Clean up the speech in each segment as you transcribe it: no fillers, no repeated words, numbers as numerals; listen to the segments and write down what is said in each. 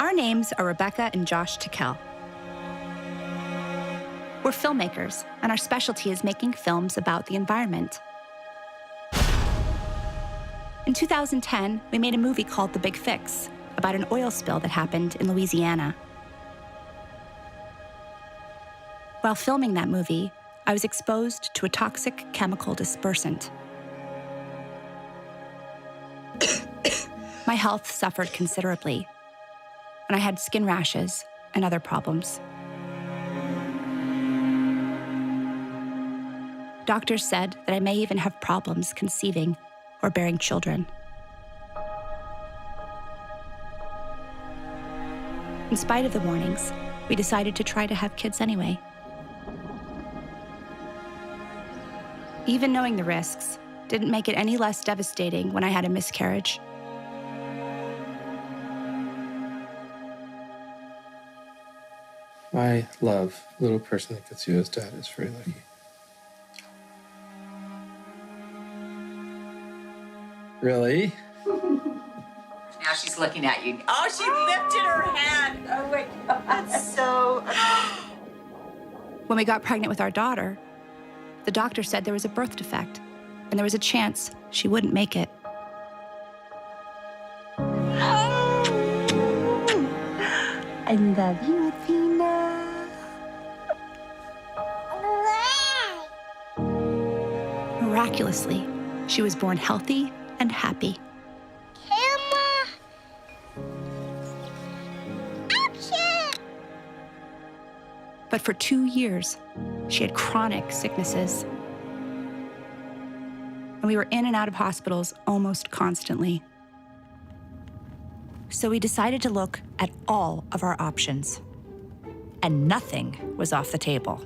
Our names are Rebecca and Josh Tickell. We're filmmakers, and our specialty is making films about the environment. In 2010, we made a movie called The Big Fix about an oil spill that happened in Louisiana. While filming that movie, I was exposed to a toxic chemical dispersant. My health suffered considerably, and I had skin rashes and other problems. Doctors said that I may even have problems conceiving or bearing children. In spite of the warnings, we decided to try to have kids anyway. Even knowing the risks didn't make it any less devastating when I had a miscarriage. My love, little person that gets you as dad is very lucky. Really? Now she's looking at you. Oh, she lifted her hand. Oh my God. That's so... When we got pregnant with our daughter, the doctor said there was a birth defect, and there was a chance she wouldn't make it. I love you, Athena. Miraculously, she was born healthy and happy. Camera. Action. But for 2 years, she had chronic sicknesses. And we were in and out of hospitals almost constantly. So we decided to look at all of our options. And nothing was off the table.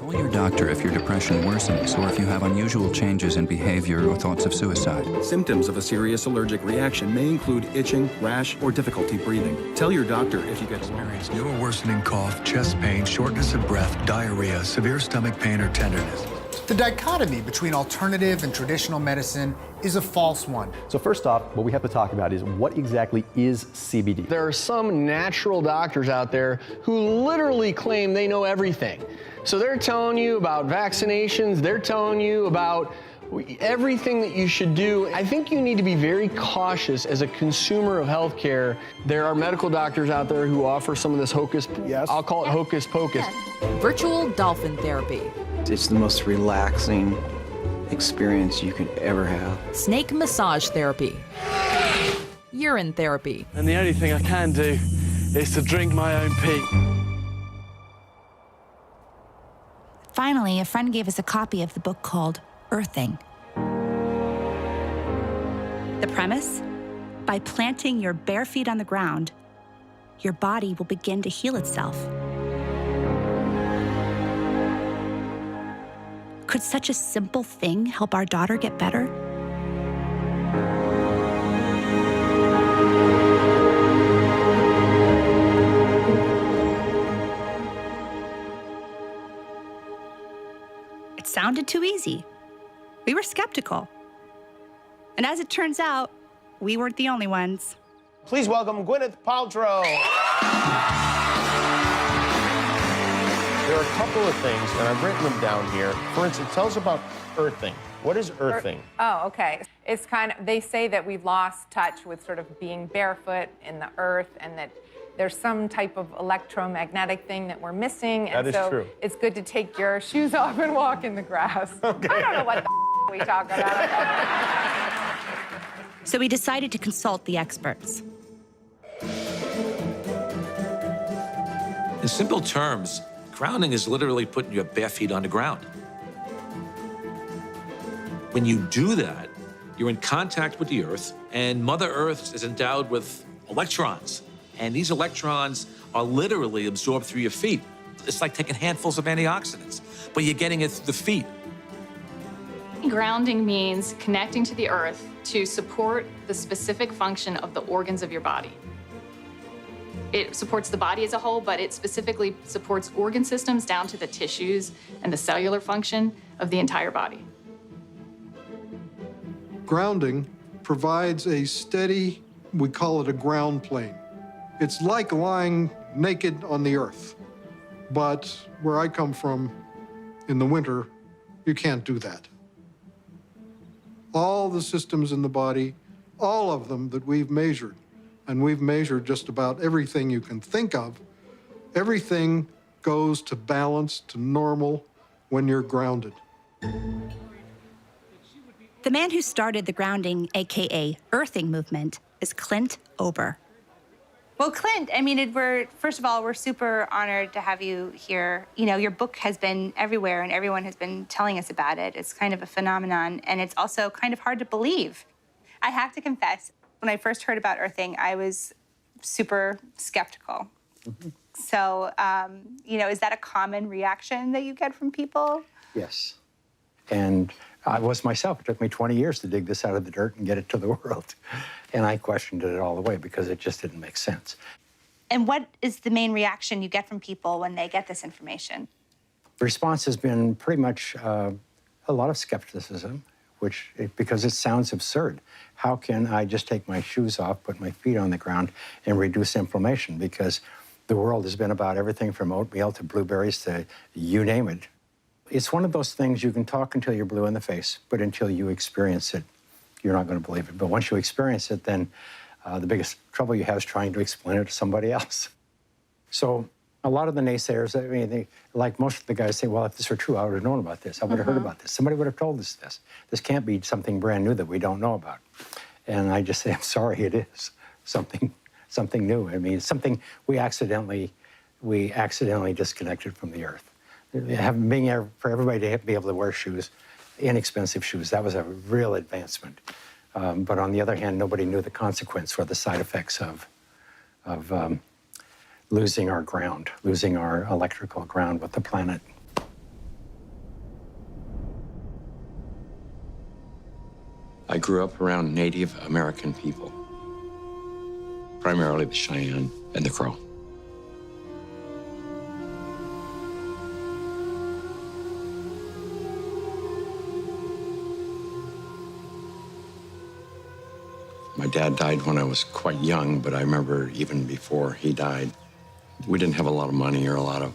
Call your doctor if your depression worsens or if you have unusual changes in behavior or thoughts of suicide. Symptoms of a serious allergic reaction may include itching, rash, or difficulty breathing. Tell your doctor if you experience new or worsening cough, chest pain, shortness of breath, diarrhea, severe stomach pain, or tenderness. The dichotomy between alternative and traditional medicine is a false one. So first off, what we have to talk about is what exactly is CBD? There are some natural doctors out there who literally claim they know everything. So they're telling you about vaccinations, they're telling you about everything that you should do. I think you need to be very cautious as a consumer of healthcare. There are medical doctors out there who offer some of this hocus, I'll call it hocus pocus. Virtual dolphin therapy. It's the most relaxing experience you could ever have. Snake massage therapy. Urine therapy. And the only thing I can do is to drink my own pee. Finally, a friend gave us a copy of the book called Earthing. The premise? By planting your bare feet on the ground, your body will begin to heal itself. Could such a simple thing help our daughter get better? It sounded too easy. We were skeptical. And as it turns out, we weren't the only ones. Please welcome Gwyneth Paltrow. There are a couple of things, and I've written them down here. For instance, tell us about earthing. What is earthing? Oh, okay. It's kind of, they say that we've lost touch with sort of being barefoot in the earth, and that there's some type of electromagnetic thing that we're missing. And that is true. It's good to take your shoes off and walk in the grass. Okay. I don't know what the we talk about. So we decided to consult the experts. In simple terms, grounding is literally putting your bare feet on the ground. When you do that, you're in contact with the Earth, and Mother Earth is endowed with electrons. And these electrons are literally absorbed through your feet. It's like taking handfuls of antioxidants, but you're getting it through the feet. Grounding means connecting to the earth to support the specific function of the organs of your body. It supports the body as a whole, but it specifically supports organ systems down to the tissues and the cellular function of the entire body. Grounding provides a steady We call it a ground plane. It's like lying naked on the earth. But where I come from, in the winter, you can't do that. All the systems in the body, all of them that we've measured, and we've measured just about everything you can think of, everything goes to balance, to normal, when you're grounded. The man who started the grounding, AKA earthing movement, is Clint Ober. Well, Clint, I mean, first of all, we're super honored to have you here. You know, your book has been everywhere and everyone has been telling us about it. It's kind of a phenomenon, and it's also kind of hard to believe. I have to confess, when I first heard about earthing, I was super skeptical. Mm-hmm. So, you know, is that a common reaction that you get from people? Yes. And I was myself. It took me 20 years to dig this out of the dirt and get it to the world. And I questioned it all the way because it just didn't make sense. And what is the main reaction you get from people when they get this information? The response has been pretty much a lot of skepticism, because it sounds absurd. How can I just take my shoes off, put my feet on the ground, and reduce inflammation? Because the world has been about everything from oatmeal to blueberries to you name it. It's one of those things you can talk until you're blue in the face, but until you experience it, you're not going to believe it. But once you experience it, then the biggest trouble you have is trying to explain it to somebody else. So a lot of the naysayers, I mean, like most of the guys say, well, if this were true, I would have known about this. I would have heard about this. Somebody would have told us this. This can't be something brand new that we don't know about. And I just say, I'm sorry, it is something new. I mean, it's something we accidentally disconnected from the earth. For everybody to be able to wear shoes, inexpensive shoes, that was a real advancement. But on the other hand, nobody knew the consequence or the side effects of losing our ground, losing our electrical ground with the planet. I grew up around Native American people, primarily the Cheyenne and the Crow. My dad died when I was quite young, but I remember even before he died, we didn't have a lot of money or a lot of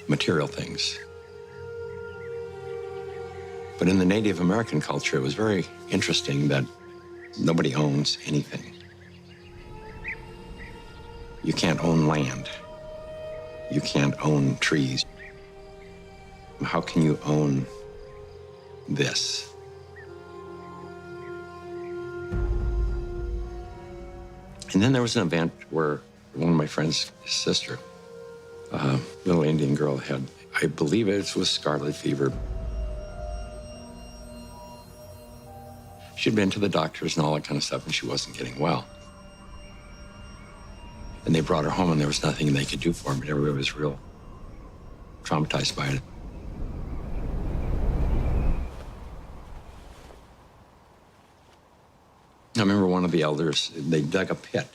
material things. But in the Native American culture, it was very interesting that nobody owns anything. You can't own land. You can't own trees. How can you own this? And then there was an event where one of my friend's sister, a little Indian girl, had, I believe it was scarlet fever. She'd been to the doctors and all that kind of stuff, and she wasn't getting well. And they brought her home, and there was nothing they could do for her, but everybody was real traumatized by it. I remember one of the elders, they dug a pit.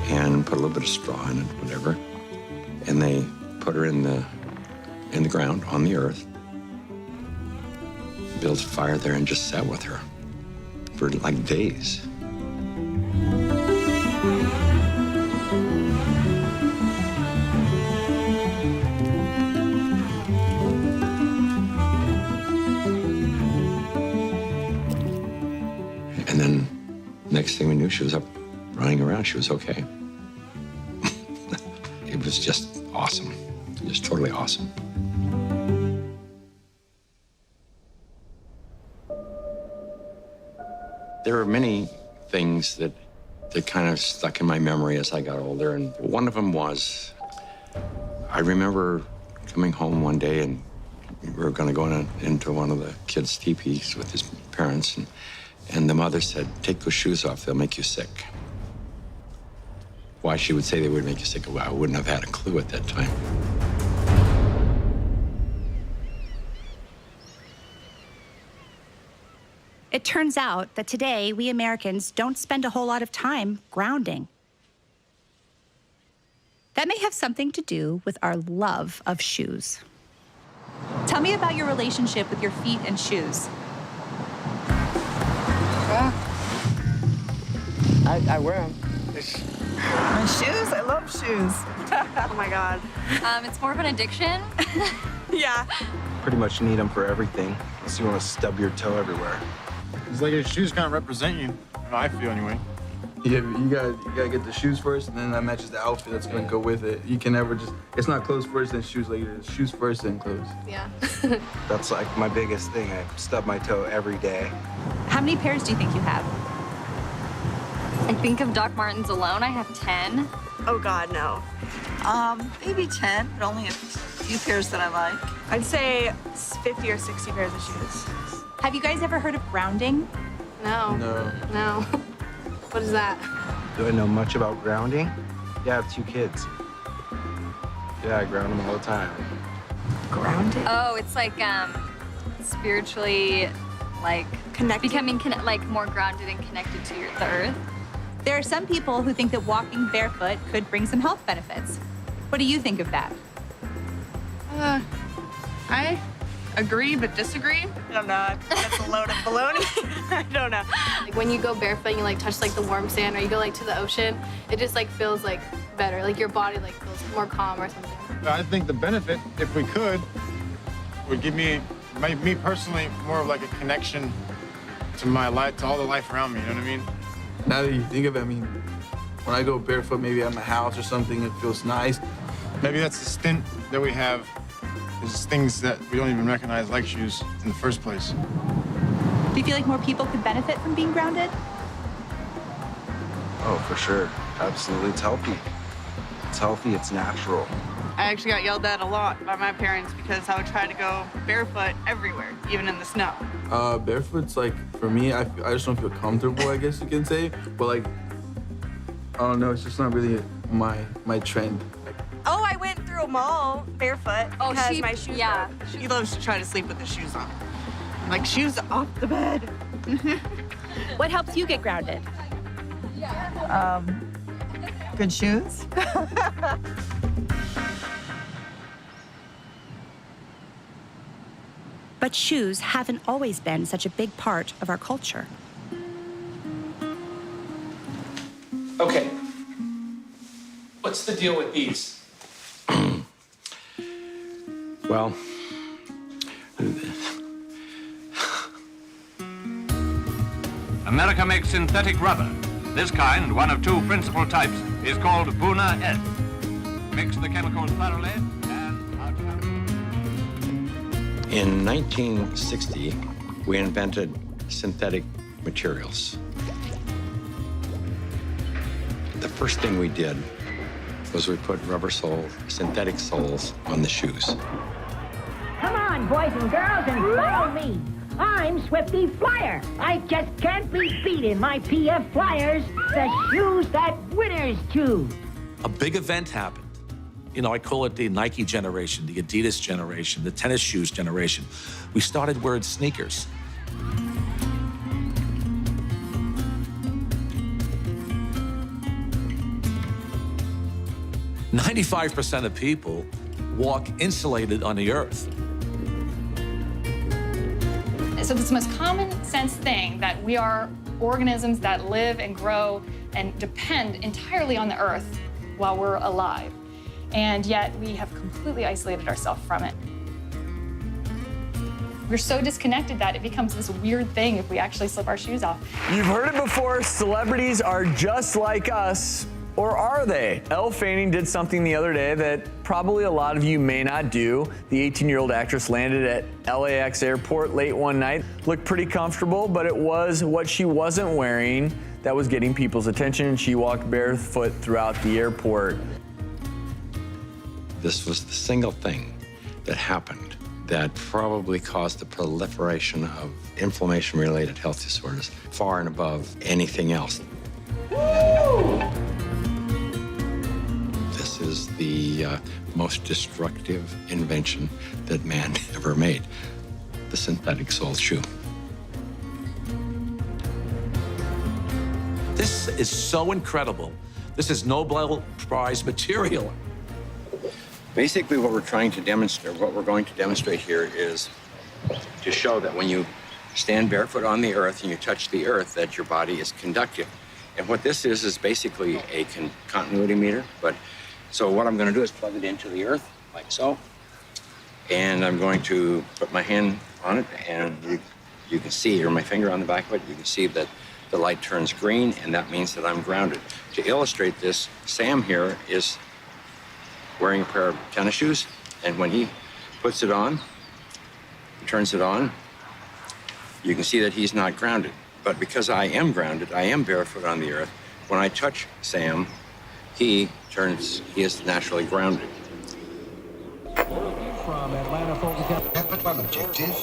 And put a little bit of straw in it, whatever. And they put her in the ground, on the earth. Built a fire there and just sat with her for like days. And then next thing we knew, she was up running around. She was okay. It was just awesome, just totally awesome. There were many things that kind of stuck in my memory as I got older, and one of them was, I remember coming home one day, and we were going to go into one of the kids' teepees with his parents, and the mother said, "Take those shoes off, they'll make you sick." Why she would say they would make you sick, well, I wouldn't have had a clue at that time. It turns out that today, we Americans don't spend a whole lot of time grounding. That may have something to do with our love of shoes. Tell me about your relationship with your feet and shoes. I wear them. My shoes? I love shoes. Oh my God. It's more of an addiction. Yeah. Pretty much need them for everything, unless you want to stub your toe everywhere. It's like your shoes kind of represent you. I feel anyway. Yeah, you gotta get the shoes first, and then that matches the outfit that's gonna go with it. You can never just, it's not clothes first, then shoes later. It's shoes first, then clothes. Yeah. That's like my biggest thing. I stub my toe every day. How many pairs do you think you have? I think of Doc Martens alone, I have 10. Oh God, no. Maybe 10, but only a few pairs that I like. I'd say 50 or 60 pairs of shoes. Have you guys ever heard of grounding? No. No. What is that? Do I know much about grounding? Yeah, I have 2 kids. Yeah, I ground them all the time. Grounding? Oh, it's like spiritually, like connected, becoming like more grounded and connected to the earth. There are some people who think that walking barefoot could bring some health benefits. What do you think of that? I agree but disagree. I don't know. That's a load of baloney. I don't know. Like when you go barefoot and you like touch like the warm sand or you go like to the ocean, it just like feels like better. Like your body like feels more calm or something. I think the benefit, if we could, would give me personally, more of like a connection to my life, to all the life around me, you know what I mean? Now that you think of it, I mean, when I go barefoot, maybe at my house or something, it feels nice. Maybe that's the stint that we have, is things that we don't even recognize like shoes in the first place. Do you feel like more people could benefit from being grounded? Oh, for sure. Absolutely. It's healthy. It's healthy, it's natural. I actually got yelled at a lot by my parents because I would try to go barefoot everywhere, even in the snow. Barefoot's like, for me, I just don't feel comfortable, I guess you can say. But like, I don't know, it's just not really my trend. Oh, I went through a mall barefoot because my shoes yeah. broke. She loves to try to sleep with the shoes on. Like, shoes off the bed. What helps you get grounded? Good shoes. But shoes haven't always been such a big part of our culture. Okay. What's the deal with these? Well, America makes synthetic rubber. This kind, one of 2 principal types, is called Buna S. Mix the chemicals thoroughly and... in 1960, we invented synthetic materials. The first thing we did was we put rubber soles, synthetic soles, on the shoes. Come on, boys and girls, and follow me. I'm Swifty Flyer. I just can't be beat in my PF Flyers, the shoes that winners choose. A big event happened. You know, I call it the Nike generation, the Adidas generation, the tennis shoes generation. We started wearing sneakers. "95% of people walk insulated on the earth." So it's the most common sense thing that we are organisms that live and grow and depend entirely on the earth while we're alive. And yet we have completely isolated ourselves from it. We're so disconnected that it becomes this weird thing if we actually slip our shoes off. You've heard it before, celebrities are just like us. Or are they? Elle Fanning did something the other day that probably a lot of you may not do. The 18-year-old actress landed at LAX airport late one night. Looked pretty comfortable, but it was what she wasn't wearing that was getting people's attention. She walked barefoot throughout the airport. This was the single thing that happened that probably caused the proliferation of inflammation-related health disorders far and above anything else. This is the most destructive invention that man ever made, the synthetic sole shoe. This is so incredible. This is Nobel Prize material. Basically, what we're trying to demonstrate, what we're going to demonstrate here is to show that when you stand barefoot on the earth and you touch the earth, that your body is conductive. And what this is basically a continuity meter. So what I'm going to do is plug it into the earth, like so. And I'm going to put my hand on it, and you can see, or my finger on the back of it, you can see that the light turns green, and that means that I'm grounded. To illustrate this, Sam here is wearing a pair of tennis shoes, and when he puts it on, turns it on, you can see that he's not grounded. But because I am grounded, I am barefoot on the earth, when I touch Sam, he is naturally grounded. From Atlanta, Fulton objective,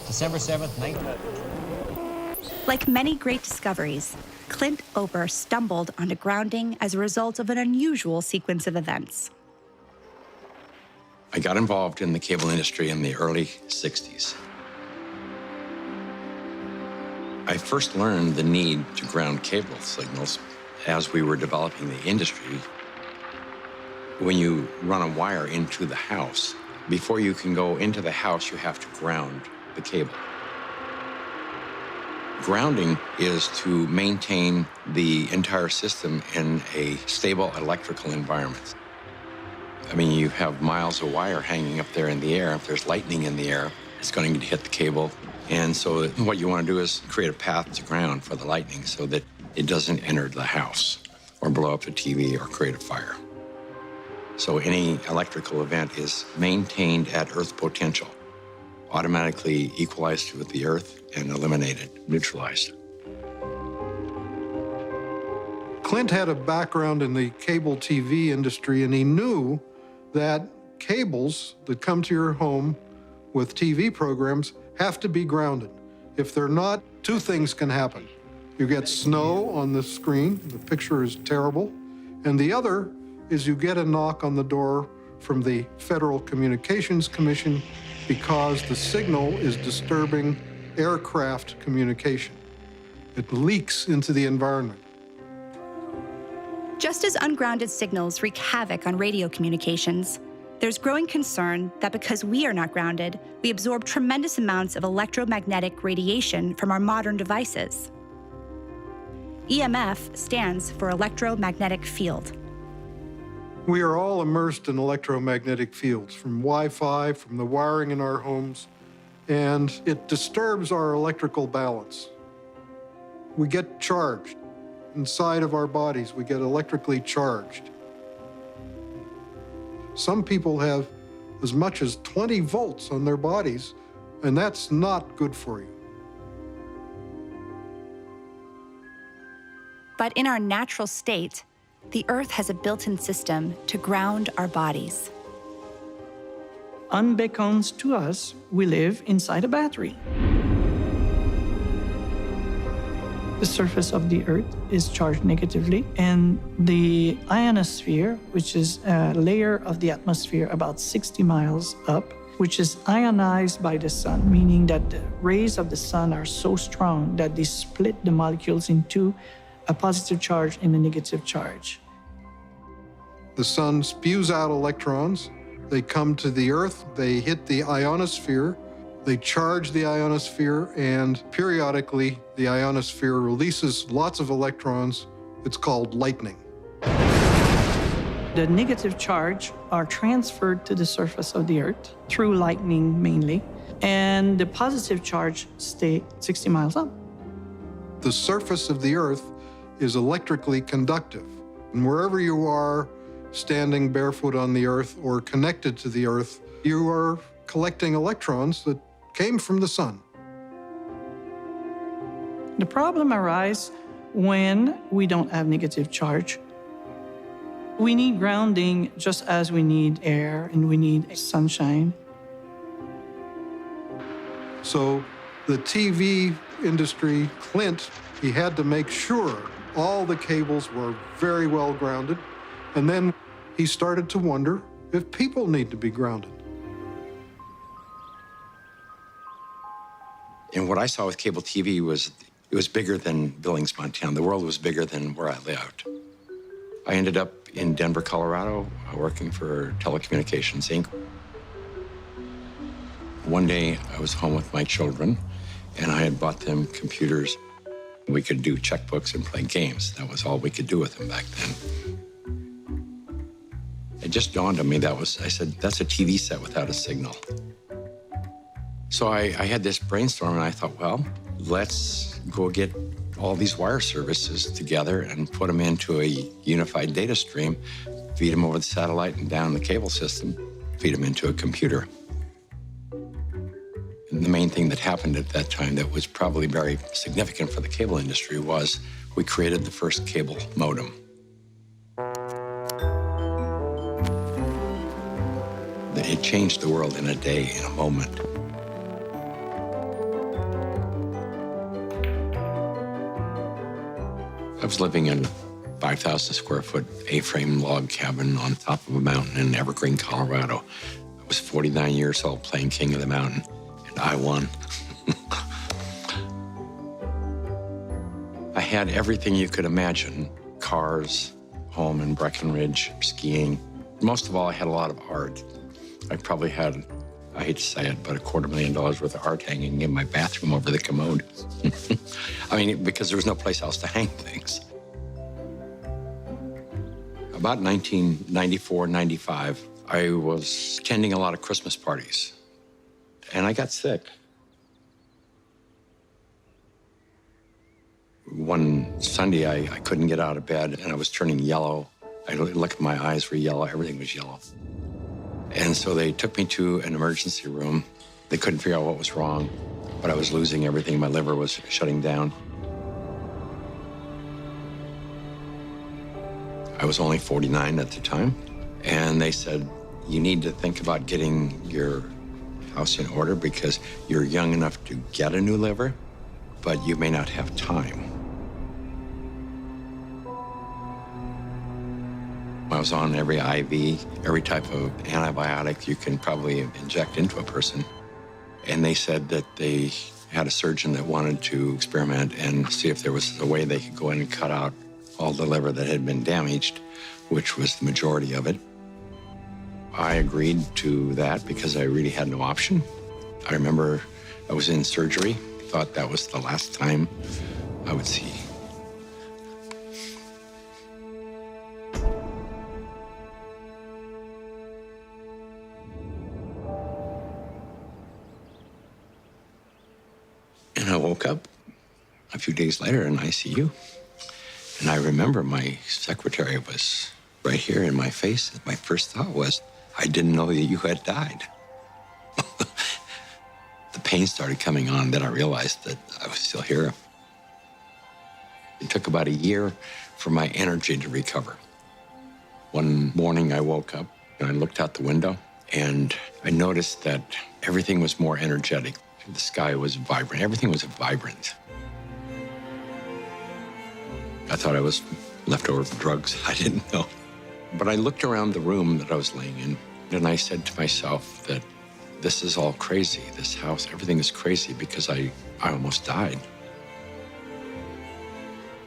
December 7th, 19... Like many great discoveries, Clint Ober stumbled onto grounding as a result of an unusual sequence of events. I got involved in the cable industry in the early 60s. I first learned the need to ground cable signals as we were developing the industry. When you run a wire into the house, before you can go into the house, you have to ground the cable. Grounding is to maintain the entire system in a stable electrical environment. I mean, you have miles of wire hanging up there in the air. If there's lightning in the air, it's going to hit the cable. And so what you want to do is create a path to ground for the lightning so that it doesn't enter the house or blow up the TV or create a fire. So any electrical event is maintained at earth potential, automatically equalized with the earth and eliminated, neutralized. Clint had a background in the cable TV industry, and he knew that cables that come to your home with TV programs have to be grounded. If they're not, two things can happen. You get snow on the screen, the picture is terrible, and the other is you get a knock on the door from the Federal Communications Commission because the signal is disturbing aircraft communication. It leaks into the environment. Just as ungrounded signals wreak havoc on radio communications, there's growing concern that because we are not grounded, we absorb tremendous amounts of electromagnetic radiation from our modern devices. EMF stands for electromagnetic field. We are all immersed in electromagnetic fields, from Wi-Fi, from the wiring in our homes, and it disturbs our electrical balance. We get charged. Inside of our bodies, we get electrically charged. Some people have as much as 20 volts on their bodies, and that's not good for you. But in our natural state, the Earth has a built-in system to ground our bodies. Unbeknownst to us, we live inside a battery. The surface of the Earth is charged negatively, and the ionosphere, which is a layer of the atmosphere about 60 miles up, which is ionized by the sun, meaning that the rays of the sun are so strong that they split the molecules into a positive charge and a negative charge. The sun spews out electrons. They come to the Earth, they hit the ionosphere, they charge the ionosphere, and periodically the ionosphere releases lots of electrons. It's called lightning. The negative charge are transferred to the surface of the Earth through lightning mainly, and the positive charge stay 60 miles up. The surface of the Earth is electrically conductive, and wherever you are, standing barefoot on the Earth or connected to the Earth, you are collecting electrons that came from the sun. The problem arises when we don't have negative charge. We need grounding just as we need air and we need sunshine. So the TV industry, Clint, he had to make sure all the cables were very well grounded. And then he started to wonder if people need to be grounded. And what I saw with cable TV was, it was bigger than Billings, Montana. The world was bigger than where I lived. I ended up in Denver, Colorado, working for Telecommunications Inc. One day, I was home with my children, and I had bought them computers. We could do checkbooks and play games. That was all we could do with them back then. It just dawned on me I said, that's a TV set without a signal. So I had this brainstorm, and I thought, well, let's go get all these wire services together and put them into a unified data stream, feed them over the satellite and down the cable system, feed them into a computer. And the main thing that happened at that time that was probably very significant for the cable industry was we created the first cable modem. It changed the world in a day, in a moment. I was living in a 5,000 square foot A-frame log cabin on top of a mountain in Evergreen, Colorado. I was 49 years old playing King of the Mountain, and I won. I had everything you could imagine: cars, home in Breckenridge, skiing. Most of all, I had a lot of art. I probably had, I hate to say it, but $250,000 worth of art hanging in my bathroom over the commode. I mean, because there was no place else to hang things. About 1994, 95, I was attending a lot of Christmas parties, and I got sick. One Sunday, I couldn't get out of bed, and I was turning yellow. I looked at my eyes were yellow, everything was yellow. And so they took me to an emergency room. They couldn't figure out what was wrong, but I was losing everything. My liver was shutting down. I was only 49 at the time, and they said, you need to think about getting your house in order because you're young enough to get a new liver, but you may not have time. I was on every IV, every type of antibiotic you can probably inject into a person. And they said that they had a surgeon that wanted to experiment and see if there was a way they could go in and cut out all the liver that had been damaged, which was the majority of it. I agreed to that because I really had no option. I remember I was in surgery, thought that was the last time I would see. And I woke up a few days later in ICU. And I remember my secretary was right here in my face. My first thought was, I didn't know that you had died. The pain started coming on, then I realized that I was still here. It took about a year for my energy to recover. One morning I woke up and I looked out the window and I noticed that everything was more energetic. The sky was vibrant, everything was vibrant. I thought I was left over from drugs. I didn't know. But I looked around the room that I was laying in, and I said to myself that this is all crazy. This house, everything is crazy because I almost died.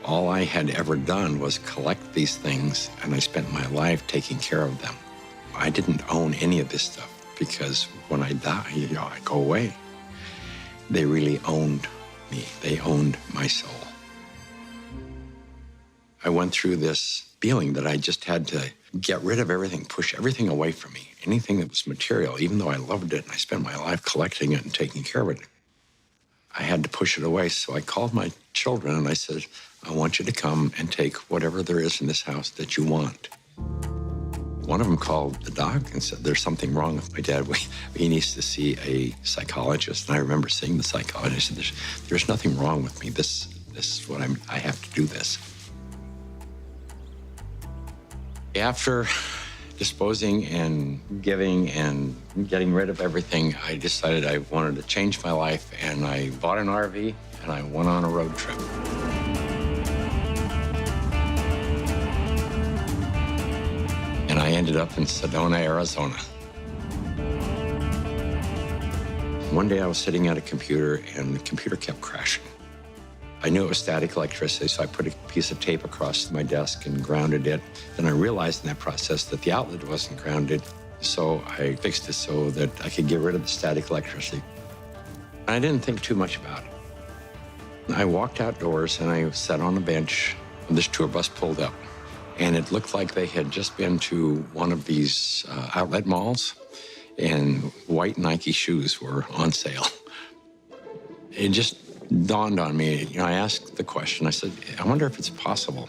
All I had ever done was collect these things, and I spent my life taking care of them. I didn't own any of this stuff because when I die, I go away. They really owned me. They owned my soul. I went through this feeling that I just had to get rid of everything, push everything away from me, anything that was material, even though I loved it and I spent my life collecting it and taking care of it. I had to push it away, so I called my children and I said, I want you to come and take whatever there is in this house that you want. One of them called the doc and said, there's something wrong with my dad. He needs to see a psychologist. And I remember seeing the psychologist and said, there's nothing wrong with me. This is what I have to do this. After disposing and giving and getting rid of everything, I decided I wanted to change my life, and I bought an RV and I went on a road trip. And I ended up in Sedona, Arizona. One day I was sitting at a computer and the computer kept crashing. I knew it was static electricity, so I put a piece of tape across my desk and grounded it. Then I realized in that process that the outlet wasn't grounded, so I fixed it so that I could get rid of the static electricity. I didn't think too much about it. I walked outdoors and I sat on a bench. This tour bus pulled up, and it looked like they had just been to one of these outlet malls, and white Nike shoes were on sale. It just dawned on me, I asked the question, I said, I wonder if it's possible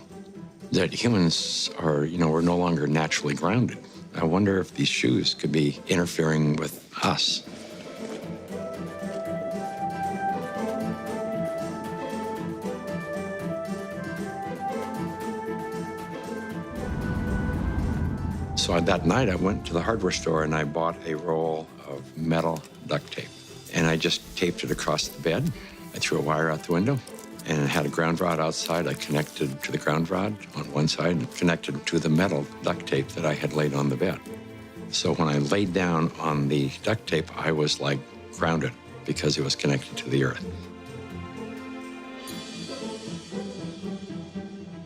that humans are, we're no longer naturally grounded. I wonder if these shoes could be interfering with us. So that night I went to the hardware store and I bought a roll of metal duct tape. And I just taped it across the bed. I threw a wire out the window and it had a ground rod outside. I connected to the ground rod on one side and connected to the metal duct tape that I had laid on the bed. So when I laid down on the duct tape, I was like grounded because it was connected to the earth.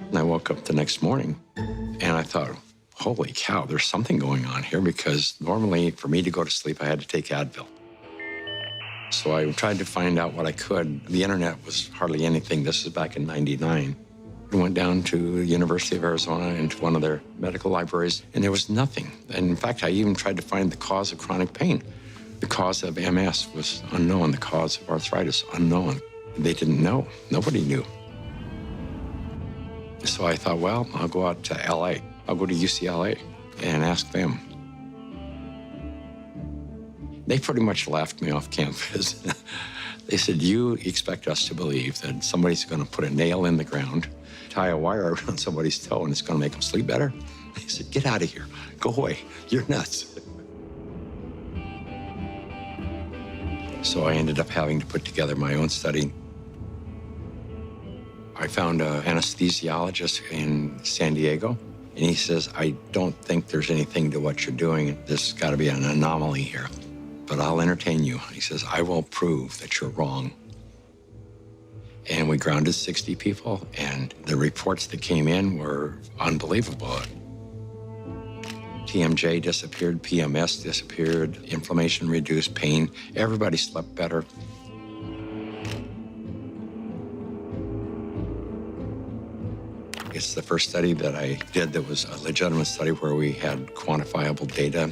And I woke up the next morning and I thought, holy cow, there's something going on here, because normally for me to go to sleep, I had to take Advil. So I tried to find out what I could. The internet was hardly anything. This was back in '99. I went down to the University of Arizona into one of their medical libraries, and there was nothing. And in fact, I even tried to find the cause of chronic pain. The cause of MS was unknown. The cause of arthritis, unknown. They didn't know. Nobody knew. So I thought, well, I'll go out to LA. I'll go to UCLA and ask them. They pretty much laughed me off campus. They said, you expect us to believe that somebody's going to put a nail in the ground, tie a wire around somebody's toe, and it's going to make them sleep better? They said, get out of here. Go away. You're nuts. So I ended up having to put together my own study. I found an anesthesiologist in San Diego, and he says, I don't think there's anything to what you're doing. There's got to be an anomaly here. But I'll entertain you. He says, I will prove that you're wrong. And we grounded 60 people, and the reports that came in were unbelievable. TMJ disappeared, PMS disappeared, inflammation reduced, pain. Everybody slept better. It's the first study that I did that was a legitimate study where we had quantifiable data.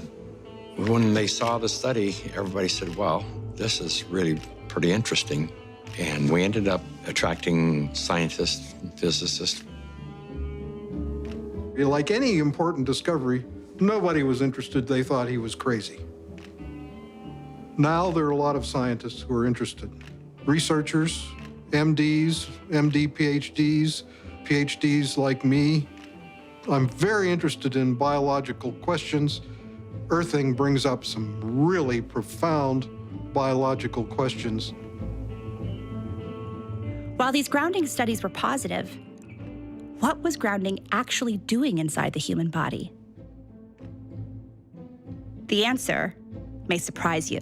When they saw the study, everybody said, well, this is really pretty interesting. And we ended up attracting scientists, physicists. Like any important discovery, nobody was interested. They thought he was crazy. Now there are a lot of scientists who are interested. Researchers, MDs, MD PhDs, PhDs like me. I'm very interested in biological questions. Earthing brings up some really profound biological questions. While these grounding studies were positive, what was grounding actually doing inside the human body? The answer may surprise you.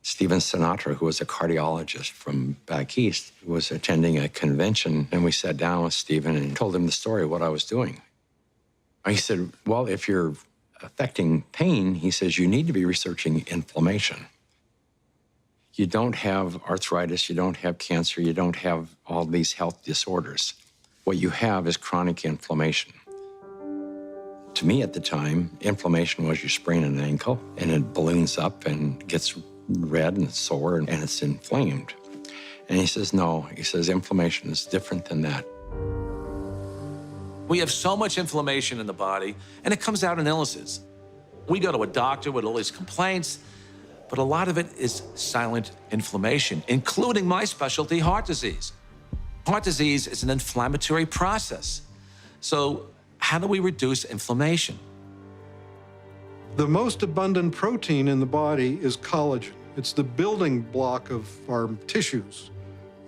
Stephen Sinatra, who was a cardiologist from back east, was attending a convention, and we sat down with Stephen and told him the story of what I was doing. He said, well, if you're affecting pain, he says, you need to be researching inflammation. You don't have arthritis, you don't have cancer, you don't have all these health disorders. What you have is chronic inflammation. To me at the time, inflammation was you sprain an ankle and it balloons up and gets red and it's sore and it's inflamed. And he says, no, he says, inflammation is different than that. We have so much inflammation in the body, and it comes out in illnesses. We go to a doctor with all these complaints, but a lot of it is silent inflammation, including my specialty, heart disease. Heart disease is an inflammatory process. So how do we reduce inflammation? The most abundant protein in the body is collagen. It's the building block of our tissues.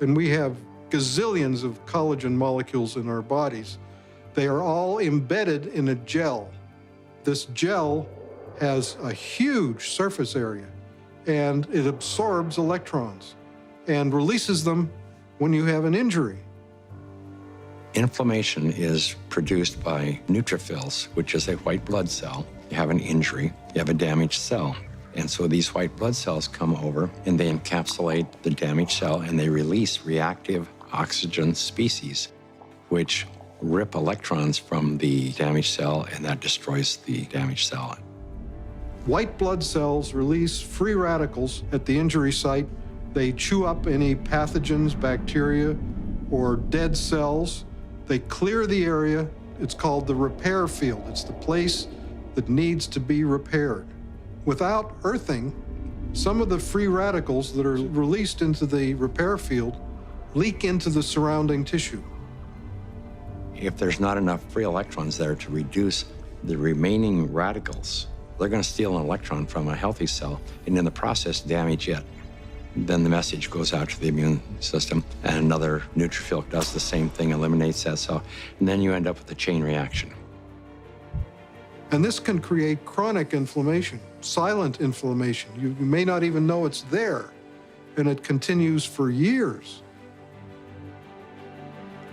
And we have gazillions of collagen molecules in our bodies. They are all embedded in a gel. This gel has a huge surface area, and it absorbs electrons. and releases them when you have an injury. Inflammation is produced by neutrophils, which is a white blood cell. You have an injury, you have a damaged cell. And so these white blood cells come over and they encapsulate the damaged cell and they release reactive oxygen species, which rip electrons from the damaged cell, and that destroys the damaged cell. White blood cells release free radicals at the injury site. They chew up any pathogens, bacteria, or dead cells. They clear the area. It's called the repair field. It's the place that needs to be repaired. Without earthing, some of the free radicals that are released into the repair field leak into the surrounding tissue. If there's not enough free electrons there to reduce the remaining radicals, they're going to steal an electron from a healthy cell and in the process damage it. Then the message goes out to the immune system and another neutrophil does the same thing, eliminates that cell, and then you end up with a chain reaction. And this can create chronic inflammation, silent inflammation. You may not even know it's there, and it continues for years.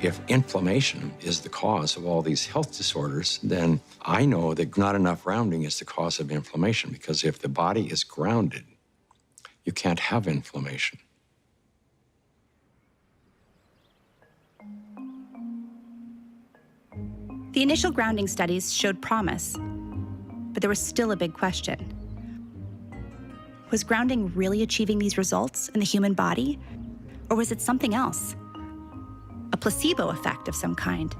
If inflammation is the cause of all these health disorders, then I know that not enough rounding is the cause of inflammation, because if the body is grounded, you can't have inflammation. The initial grounding studies showed promise, but there was still a big question. Was grounding really achieving these results in the human body, or was it something else? A placebo effect of some kind?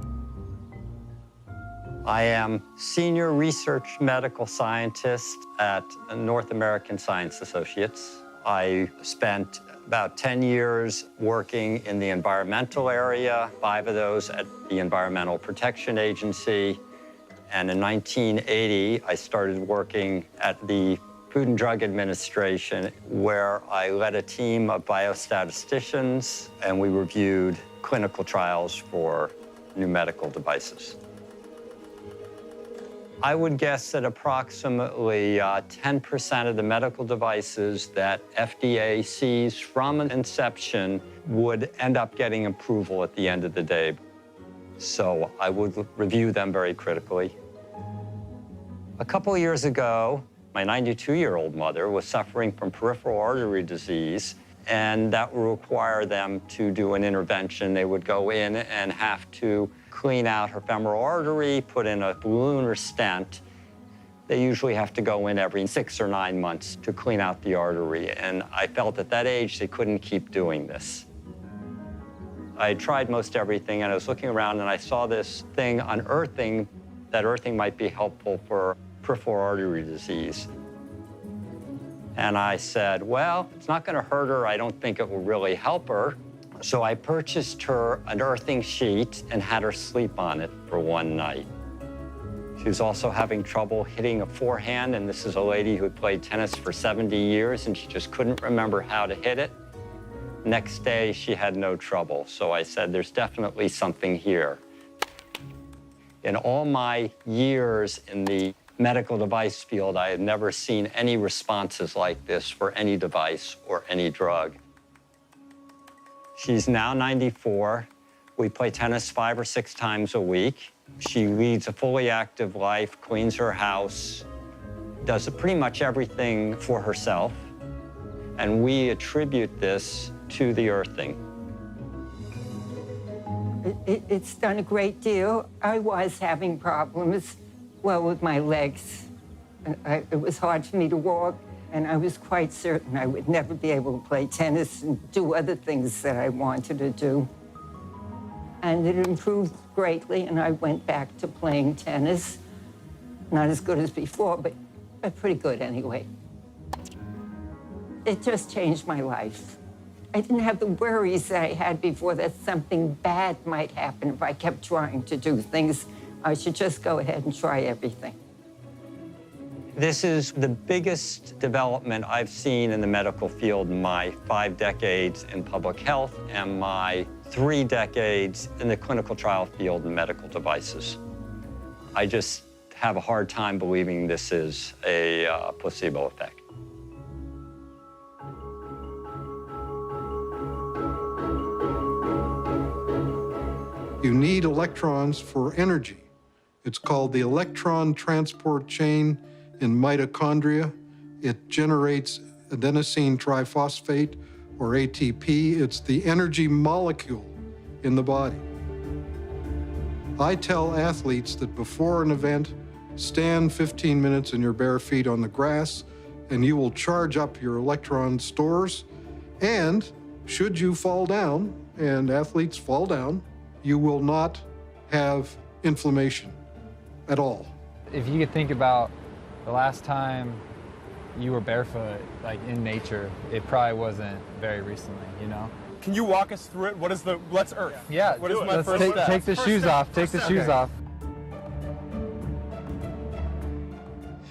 I am Senior Research Medical Scientist at North American Science Associates. I spent about 10 years working in the environmental area, 5 of those at the Environmental Protection Agency. And in 1980, I started working at the Food and Drug Administration, where I led a team of biostatisticians, and we reviewed clinical trials for new medical devices. I would guess that approximately 10% of the medical devices that FDA sees from inception would end up getting approval at the end of the day. So I would review them very critically. A couple of years ago, my 92-year-old mother was suffering from peripheral artery disease, and that would require them to do an intervention. They would go in and have to clean out her femoral artery, put in a balloon or stent. They usually have to go in every 6 or 9 months to clean out the artery, and I felt at that age they couldn't keep doing this. I had tried most everything, and I was looking around and I saw this thing on earthing, that earthing might be helpful for peripheral artery disease. And I said, well, it's not going to hurt her. I don't think it will really help her. So I purchased her an earthing sheet and had her sleep on it for one night. She was also having trouble hitting a forehand, and this is a lady who had played tennis for 70 years, and she just couldn't remember how to hit it. Next day, she had no trouble. So I said, there's definitely something here. In all my years in the medical device field, I had never seen any responses like this for any device or any drug. She's now 94. We play tennis 5 or 6 times a week. She leads a fully active life, cleans her house, does pretty much everything for herself. And we attribute this to the earthing. It's done a great deal. I was having problems, well, with my legs. It was hard for me to walk, and I was quite certain I would never be able to play tennis and do other things that I wanted to do. And it improved greatly, and I went back to playing tennis. Not as good as before, but pretty good anyway. It just changed my life. I didn't have the worries that I had before that something bad might happen if I kept trying to do things. I should just go ahead and try everything. This is the biggest development I've seen in the medical field in my 5 decades in public health and my 3 decades in the clinical trial field in medical devices. I just have a hard time believing this is a placebo effect. You need electrons for energy. It's called the electron transport chain in mitochondria. It generates adenosine triphosphate, or ATP. It's the energy molecule in the body. I tell athletes that before an event, stand 15 minutes in your bare feet on the grass, and you will charge up your electron stores. And should you fall down, and athletes fall down, you will not have inflammation at all. If you could think about the last time you were barefoot, like in nature, it probably wasn't very recently, you know? Can you walk us through it? What is the, let's earth. Yeah, what is my first step? Take the shoes off, take the shoes off.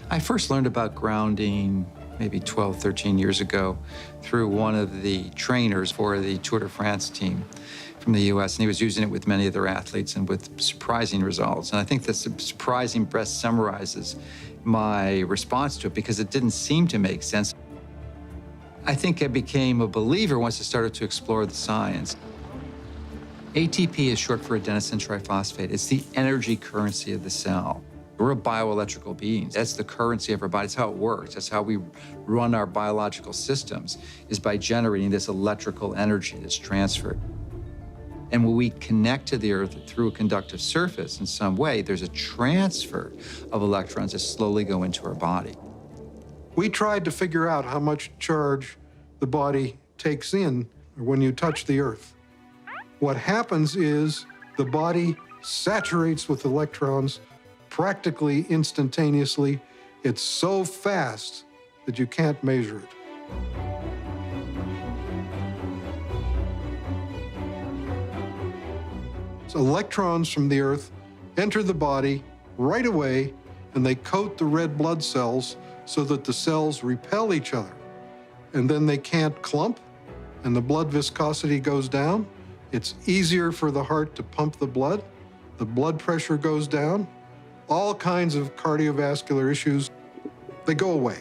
I first learned about grounding maybe 12, 13 years ago through one of the trainers for the Tour de France team from the US, and he was using it with many of their athletes and with surprising results. And I think this surprising best summarizes my response to it because it didn't seem to make sense. I think I became a believer once I started to explore the science. ATP is short for adenosine triphosphate. It's the energy currency of the cell. We're a bioelectrical being. That's the currency of our body. That's how it works. That's how we run our biological systems, is by generating this electrical energy that's transferred. And when we connect to the Earth through a conductive surface in some way, there's a transfer of electrons that slowly go into our body. We tried to figure out how much charge the body takes in when you touch the Earth. What happens is the body saturates with electrons practically instantaneously. It's so fast that you can't measure it. So electrons from the Earth enter the body right away, and they coat the red blood cells so that the cells repel each other. And then they can't clump, and the blood viscosity goes down. It's easier for the heart to pump the blood pressure goes down. All kinds of cardiovascular issues, they go away.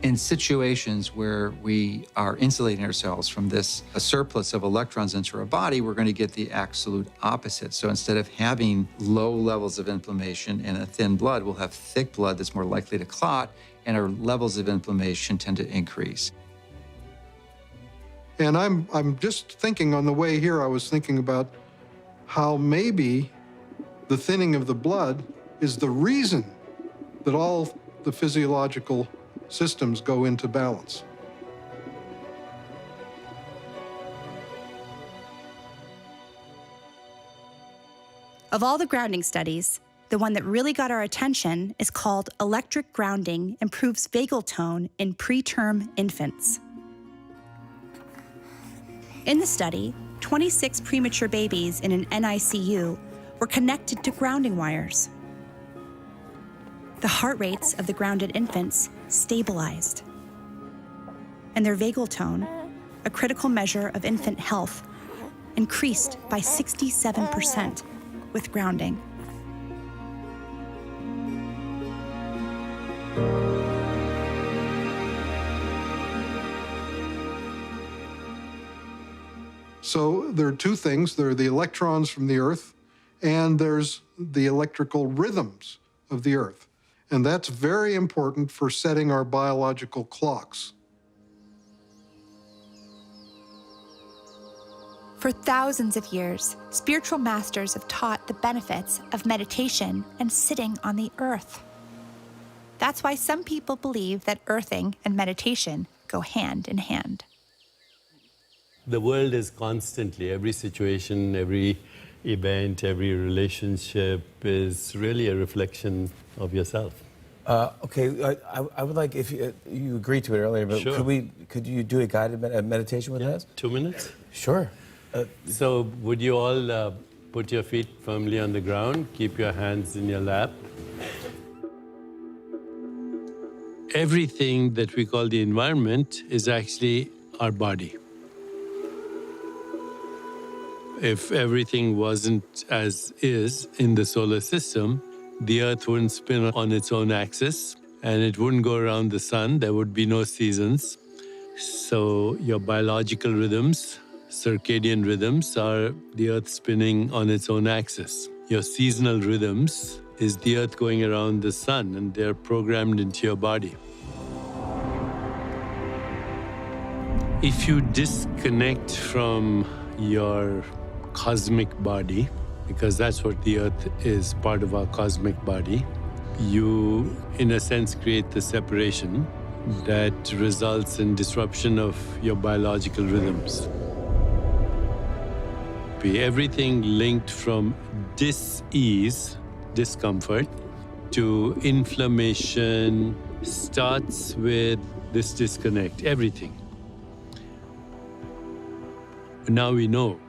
In situations where we are insulating ourselves from this a surplus of electrons into our body, we're going to get the absolute opposite. So instead of having low levels of inflammation and a thin blood, we'll have thick blood that's more likely to clot, and our levels of inflammation tend to increase. And I'm just thinking on the way here, I was thinking about how maybe the thinning of the blood is the reason that all the physiological systems go into balance. Of all the grounding studies, the one that really got our attention is called Electric Grounding Improves Vagal Tone in Preterm Infants. In the study, 26 premature babies in an NICU were connected to grounding wires. The heart rates of the grounded infants stabilized, and their vagal tone, a critical measure of infant health, increased by 67% with grounding. So there are two things. There are the electrons from the Earth, and there's the electrical rhythms of the Earth. And that's very important for setting our biological clocks. For thousands of years, spiritual masters have taught the benefits of meditation and sitting on the earth. That's why some people believe that earthing and meditation go hand in hand. The world is constantly, every situation, every event, every relationship is really a reflection of yourself. Okay, I would like, if you agreed to it earlier, but Sure. could you do a guided meditation with us? 2 minutes? Sure. So would you all put your feet firmly on the ground, keep your hands in your lap. Everything that we call the environment is actually our body. If everything wasn't as is in the solar system, the Earth wouldn't spin on its own axis, and it wouldn't go around the sun. There would be no seasons. So your biological rhythms, circadian rhythms, are the Earth spinning on its own axis. Your seasonal rhythms is the Earth going around the sun, and they're programmed into your body. If you disconnect from your cosmic body, because that's what the Earth is, part of our cosmic body, you, in a sense, create the separation that results in disruption of your biological rhythms. Everything linked from dis-ease, discomfort, to inflammation starts with this disconnect, everything. Now we know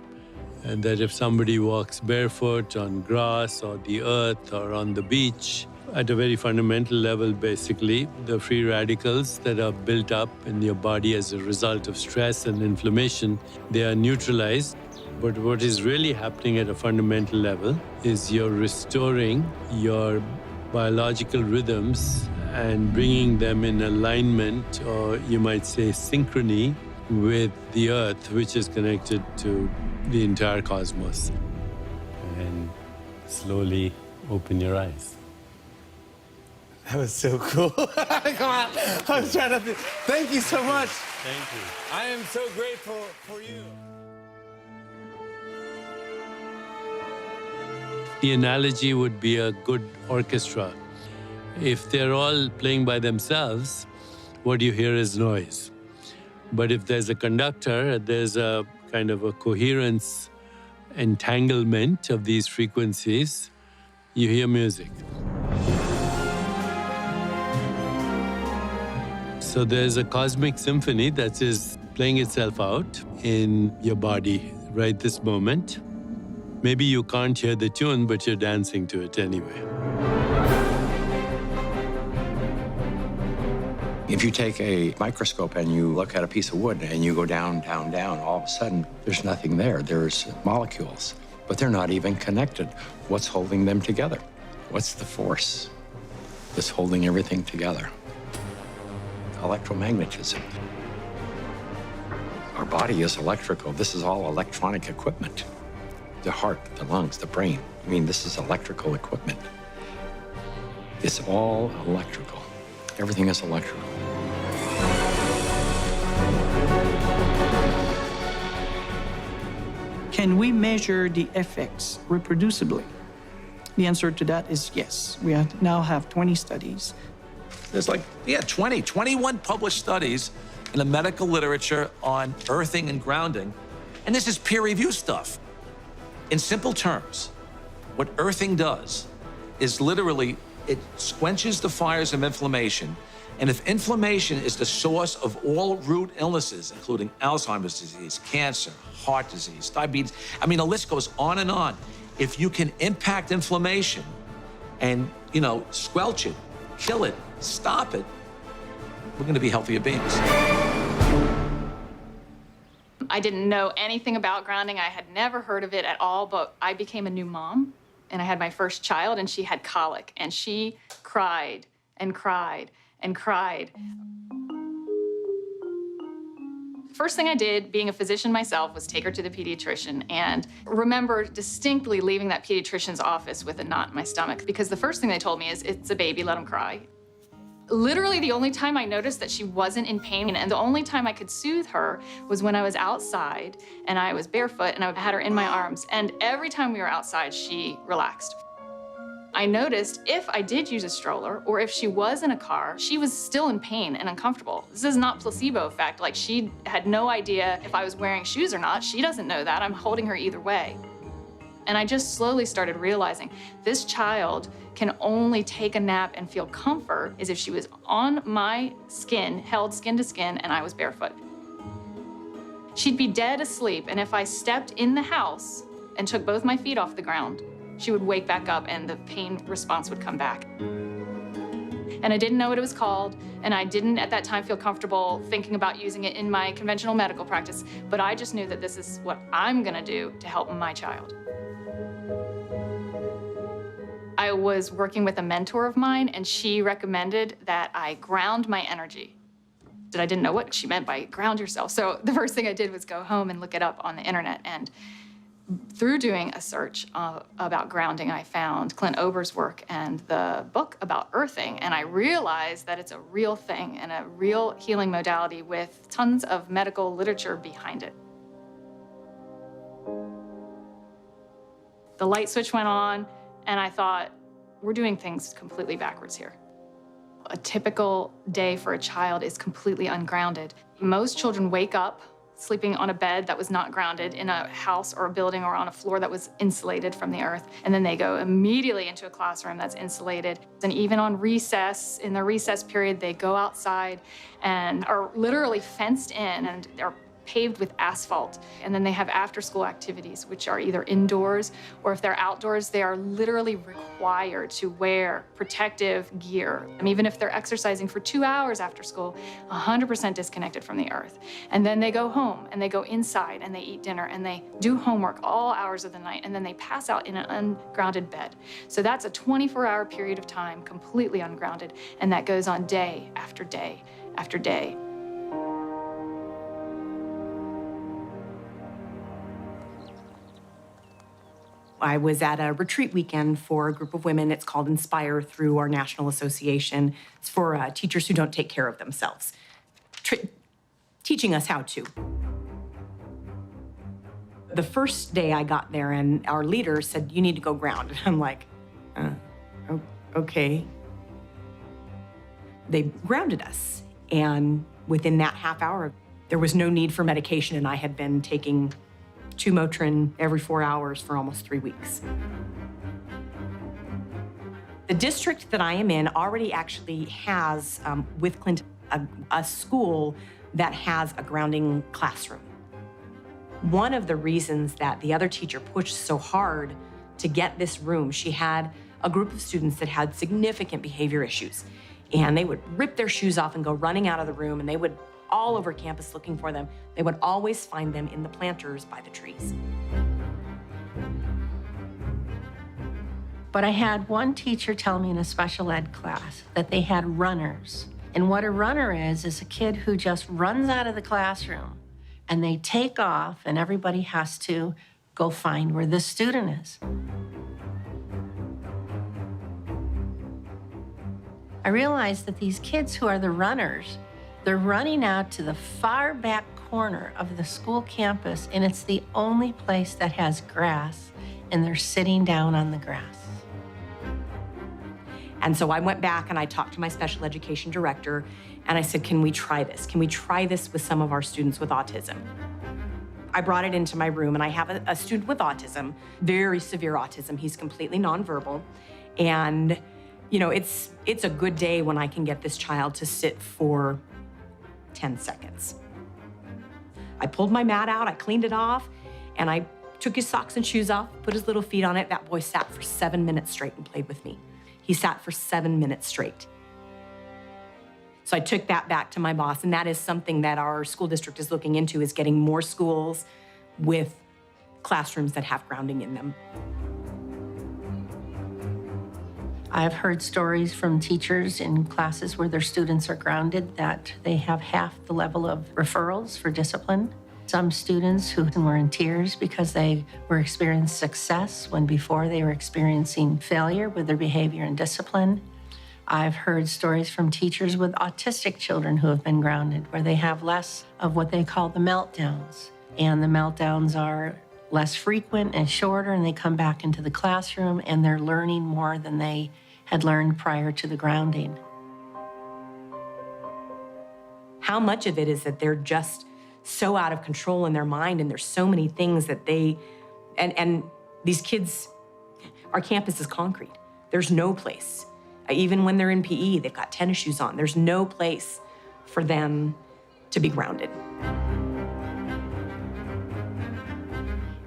that if somebody walks barefoot on grass or the earth or on the beach, at a very fundamental level, basically, the free radicals that are built up in your body as a result of stress and inflammation, they are neutralized. But what is really happening at a fundamental level is you're restoring your biological rhythms and bringing them in alignment, or you might say synchrony, with the Earth, which is connected to the entire cosmos. And slowly open your eyes. That was so cool. Come on. I was trying to... Thank you so much. Thank you. I am so grateful for you. The analogy would be a good orchestra. If they're all playing by themselves, what you hear is noise. But if there's a conductor, there's a kind of a coherence, entanglement of these frequencies, you hear music. So there's a cosmic symphony that is playing itself out in your body right this moment. Maybe you can't hear the tune, but you're dancing to it anyway. If you take a microscope and you look at a piece of wood and you go down, down, down, all of a sudden, there's nothing there. There's molecules, but they're not even connected. What's holding them together? What's the force that's holding everything together? Electromagnetism. Our body is electrical. This is all electronic equipment. The heart, the lungs, the brain. I mean, this is electrical equipment. It's all electrical. Everything is electrical. Can we measure the effects reproducibly? The answer to that is yes. We now have 20 studies. There's 21 published studies in the medical literature on earthing and grounding, and this is peer-reviewed stuff. In simple terms, what earthing does is literally, it quenches the fires of inflammation, and if inflammation is the source of all root illnesses, including Alzheimer's disease, cancer, heart disease, diabetes, I mean, the list goes on and on. If you can impact inflammation and, squelch it, kill it, stop it, we're going to be healthier beings. I didn't know anything about grounding. I had never heard of it at all, but I became a new mom, and I had my first child, and she had colic, and she cried and cried and cried. First thing I did, being a physician myself, was take her to the pediatrician, and remember distinctly leaving that pediatrician's office with a knot in my stomach, because the first thing they told me is, it's a baby, let him cry. Literally the only time I noticed that she wasn't in pain, and the only time I could soothe her, was when I was outside and I was barefoot and I had her in my arms. And every time we were outside, she relaxed. I noticed if I did use a stroller or if she was in a car, she was still in pain and uncomfortable. This is not placebo effect. Like, she had no idea if I was wearing shoes or not. She doesn't know that. I'm holding her either way. And I just slowly started realizing this child can only take a nap and feel comfort is if she was on my skin, held skin to skin, and I was barefoot. She'd be dead asleep, and if I stepped in the house and took both my feet off the ground, she would wake back up and the pain response would come back. And I didn't know what it was called, and I didn't at that time feel comfortable thinking about using it in my conventional medical practice, but I just knew that this is what I'm gonna do to help my child. I was working with a mentor of mine, and she recommended that I ground my energy. I didn't know what she meant by ground yourself. So the first thing I did was go home and look it up on the internet. And through doing a search about grounding, I found Clint Ober's work and the book about earthing. And I realized that it's a real thing and a real healing modality with tons of medical literature behind it. The light switch went on, and I thought, we're doing things completely backwards here. A typical day for a child is completely ungrounded. Most children wake up sleeping on a bed that was not grounded in a house or a building or on a floor that was insulated from the earth. And then they go immediately into a classroom that's insulated. And even on recess, in the recess period, they go outside and are literally fenced in and are paved with asphalt. And then they have after-school activities, which are either indoors or if they're outdoors, they are literally required to wear protective gear. And even if they're exercising for 2 hours after school, 100% disconnected from the earth. And then they go home and they go inside and they eat dinner and they do homework all hours of the night, and then they pass out in an ungrounded bed. So that's a 24-hour period of time completely ungrounded, and that goes on day after day after day. I was at a retreat weekend for a group of women. It's called Inspire through our national association. It's for teachers who don't take care of themselves, teaching us how to. The first day I got there and our leader said, you need to go ground. And I'm like, okay. They grounded us. And within that half hour, there was no need for medication, and I had been taking 2 Motrin every 4 hours for almost 3 weeks. The district that I am in already actually has, with Clint, a school that has a grounding classroom. One of the reasons that the other teacher pushed so hard to get this room, she had a group of students that had significant behavior issues, and they would rip their shoes off and go running out of the room, and they would all over campus looking for them. They would always find them in the planters by the trees. But I had one teacher tell me in a special ed class that they had runners. And what a runner is a kid who just runs out of the classroom and they take off and everybody has to go find where the student is. I realized that these kids who are the runners, they're running out to the far back corner of the school campus, and it's the only place that has grass, and they're sitting down on the grass. And so I went back and I talked to my special education director, and I said, can we try this? Can we try this with some of our students with autism? I brought it into my room, and I have a student with autism, very severe autism. He's completely nonverbal, and you know, it's a good day when I can get this child to sit for 10 seconds. I pulled my mat out, I cleaned it off, and I took his socks and shoes off, put his little feet on it. That boy sat for 7 minutes straight and played with me. He sat for 7 minutes straight. So I took that back to my boss, and that is something that our school district is looking into, is getting more schools with classrooms that have grounding in them. I've heard stories from teachers in classes where their students are grounded that they have half the level of referrals for discipline. Some students who were in tears because they were experiencing success when before they were experiencing failure with their behavior and discipline. I've heard stories from teachers with autistic children who have been grounded, where they have less of what they call the meltdowns. And the meltdowns are less frequent and shorter, and they come back into the classroom and they're learning more than they had learned prior to the grounding. How much of it is that they're just so out of control in their mind, and there's so many things that they, and these kids, our campus is concrete. There's no place. Even when they're in PE, they've got tennis shoes on. There's no place for them to be grounded.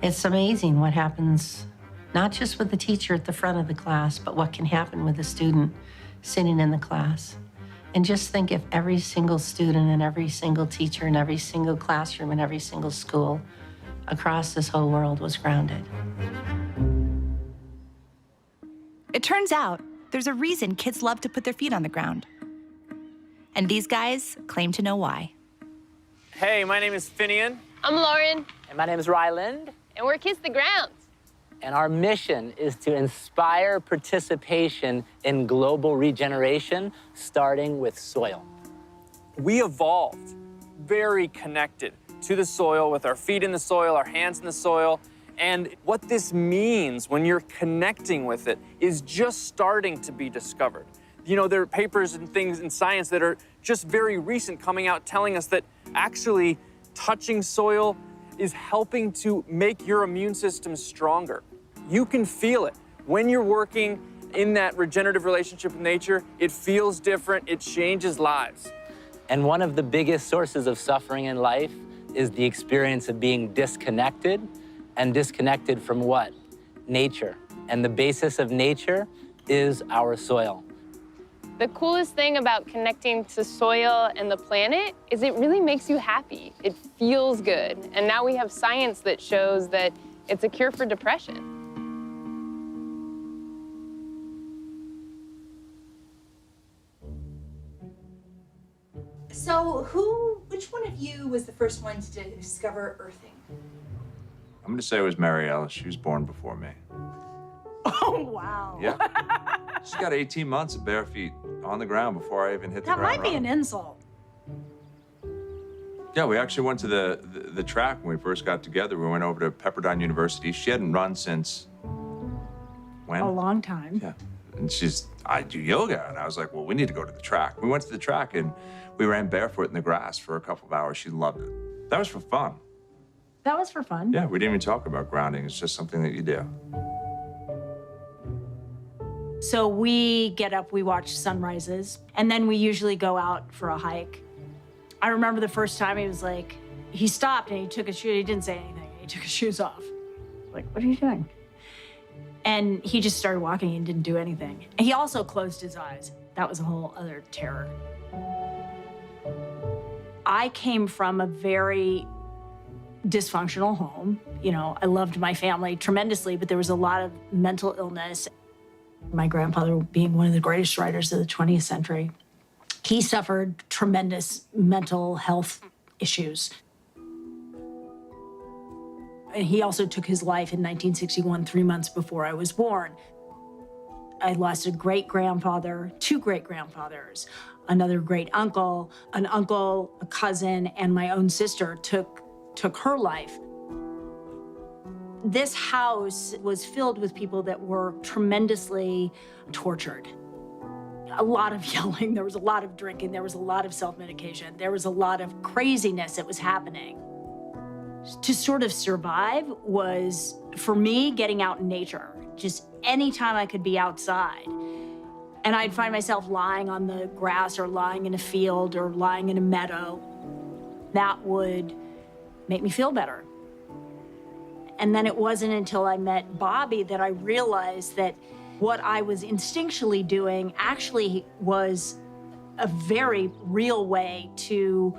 It's amazing what happens, not just with the teacher at the front of the class, but what can happen with the student sitting in the class. And just think if every single student and every single teacher and every single classroom and every single school across this whole world was grounded. It turns out there's a reason kids love to put their feet on the ground. And these guys claim to know why. Hey, my name is Finian. I'm Lauren. And my name is Ryland. And we're Kiss the Grounds. And our mission is to inspire participation in global regeneration, starting with soil. We evolved very connected to the soil, with our feet in the soil, our hands in the soil. And what this means when you're connecting with it is just starting to be discovered. You know, there are papers and things in science that are just very recent coming out telling us that actually touching soil is helping to make your immune system stronger. You can feel it. When you're working in that regenerative relationship with nature, it feels different, it changes lives. And one of the biggest sources of suffering in life is the experience of being disconnected. And disconnected from what? Nature. And the basis of nature is our soil. The coolest thing about connecting to soil and the planet is it really makes you happy. It feels good. And now we have science that shows that it's a cure for depression. So which one of you was the first one to discover earthing? I'm gonna say it was Mariel. She was born before me. Oh, wow. Yeah. She's got 18 months of bare feet on the ground before I even hit the That ground might be running. an insult. Yeah, we actually went to the track when we first got together. We went over to Pepperdine University. She hadn't run since when? A long time. Yeah. And I do yoga. And I was like, well, we need to go to the track. We went to the track and we ran barefoot in the grass for a couple of hours. She loved it. That was for fun. That was for fun. Yeah, we didn't even talk about grounding. It's just something that you do. So we get up, we watch sunrises, and then we usually go out for a hike. I remember the first time he stopped and he took his shoes, he didn't say anything, he took his shoes off. Like, what are you doing? And he just started walking and didn't do anything. He also closed his eyes. That was a whole other terror. I came from a very dysfunctional home. You know, I loved my family tremendously, but there was a lot of mental illness. My grandfather being one of the greatest writers of the 20th century, he suffered tremendous mental health issues. And he also took his life in 1961, 3 months before I was born. I lost a great-grandfather, 2 great-grandfathers, another great-uncle, an uncle, a cousin, and my own sister took her life. This house was filled with people that were tremendously tortured. A lot of yelling, there was a lot of drinking, there was a lot of self-medication, there was a lot of craziness that was happening. To sort of survive was, for me, getting out in nature. Just anytime I could be outside. And I'd find myself lying on the grass or lying in a field or lying in a meadow. That would make me feel better. And then it wasn't until I met Bobby that I realized that what I was instinctually doing actually was a very real way to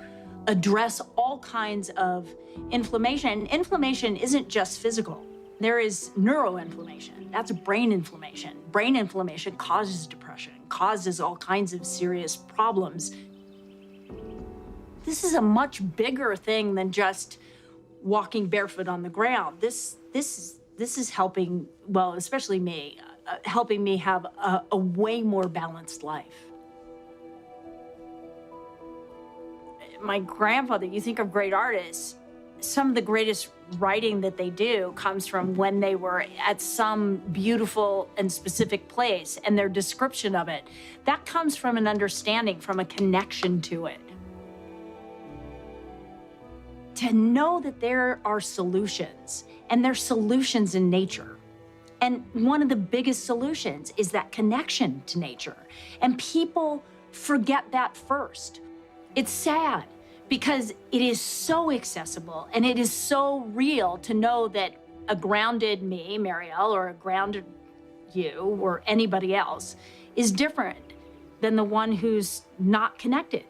address all kinds of inflammation. And inflammation isn't just physical. There is neuroinflammation. That's brain inflammation. Brain inflammation causes depression, causes all kinds of serious problems. This is a much bigger thing than just walking barefoot on the ground. This is helping, well, especially me, helping me have a way more balanced life. My grandfather, you think of great artists, some of the greatest writing that they do comes from when they were at some beautiful and specific place, and their description of it. That comes from an understanding, from a connection to it. To know that there are solutions, and there's solutions in nature. And one of the biggest solutions is that connection to nature. And people forget that first. It's sad because it is so accessible and it is so real to know that a grounded me, Mariel, or a grounded you, or anybody else is different than the one who's not connected.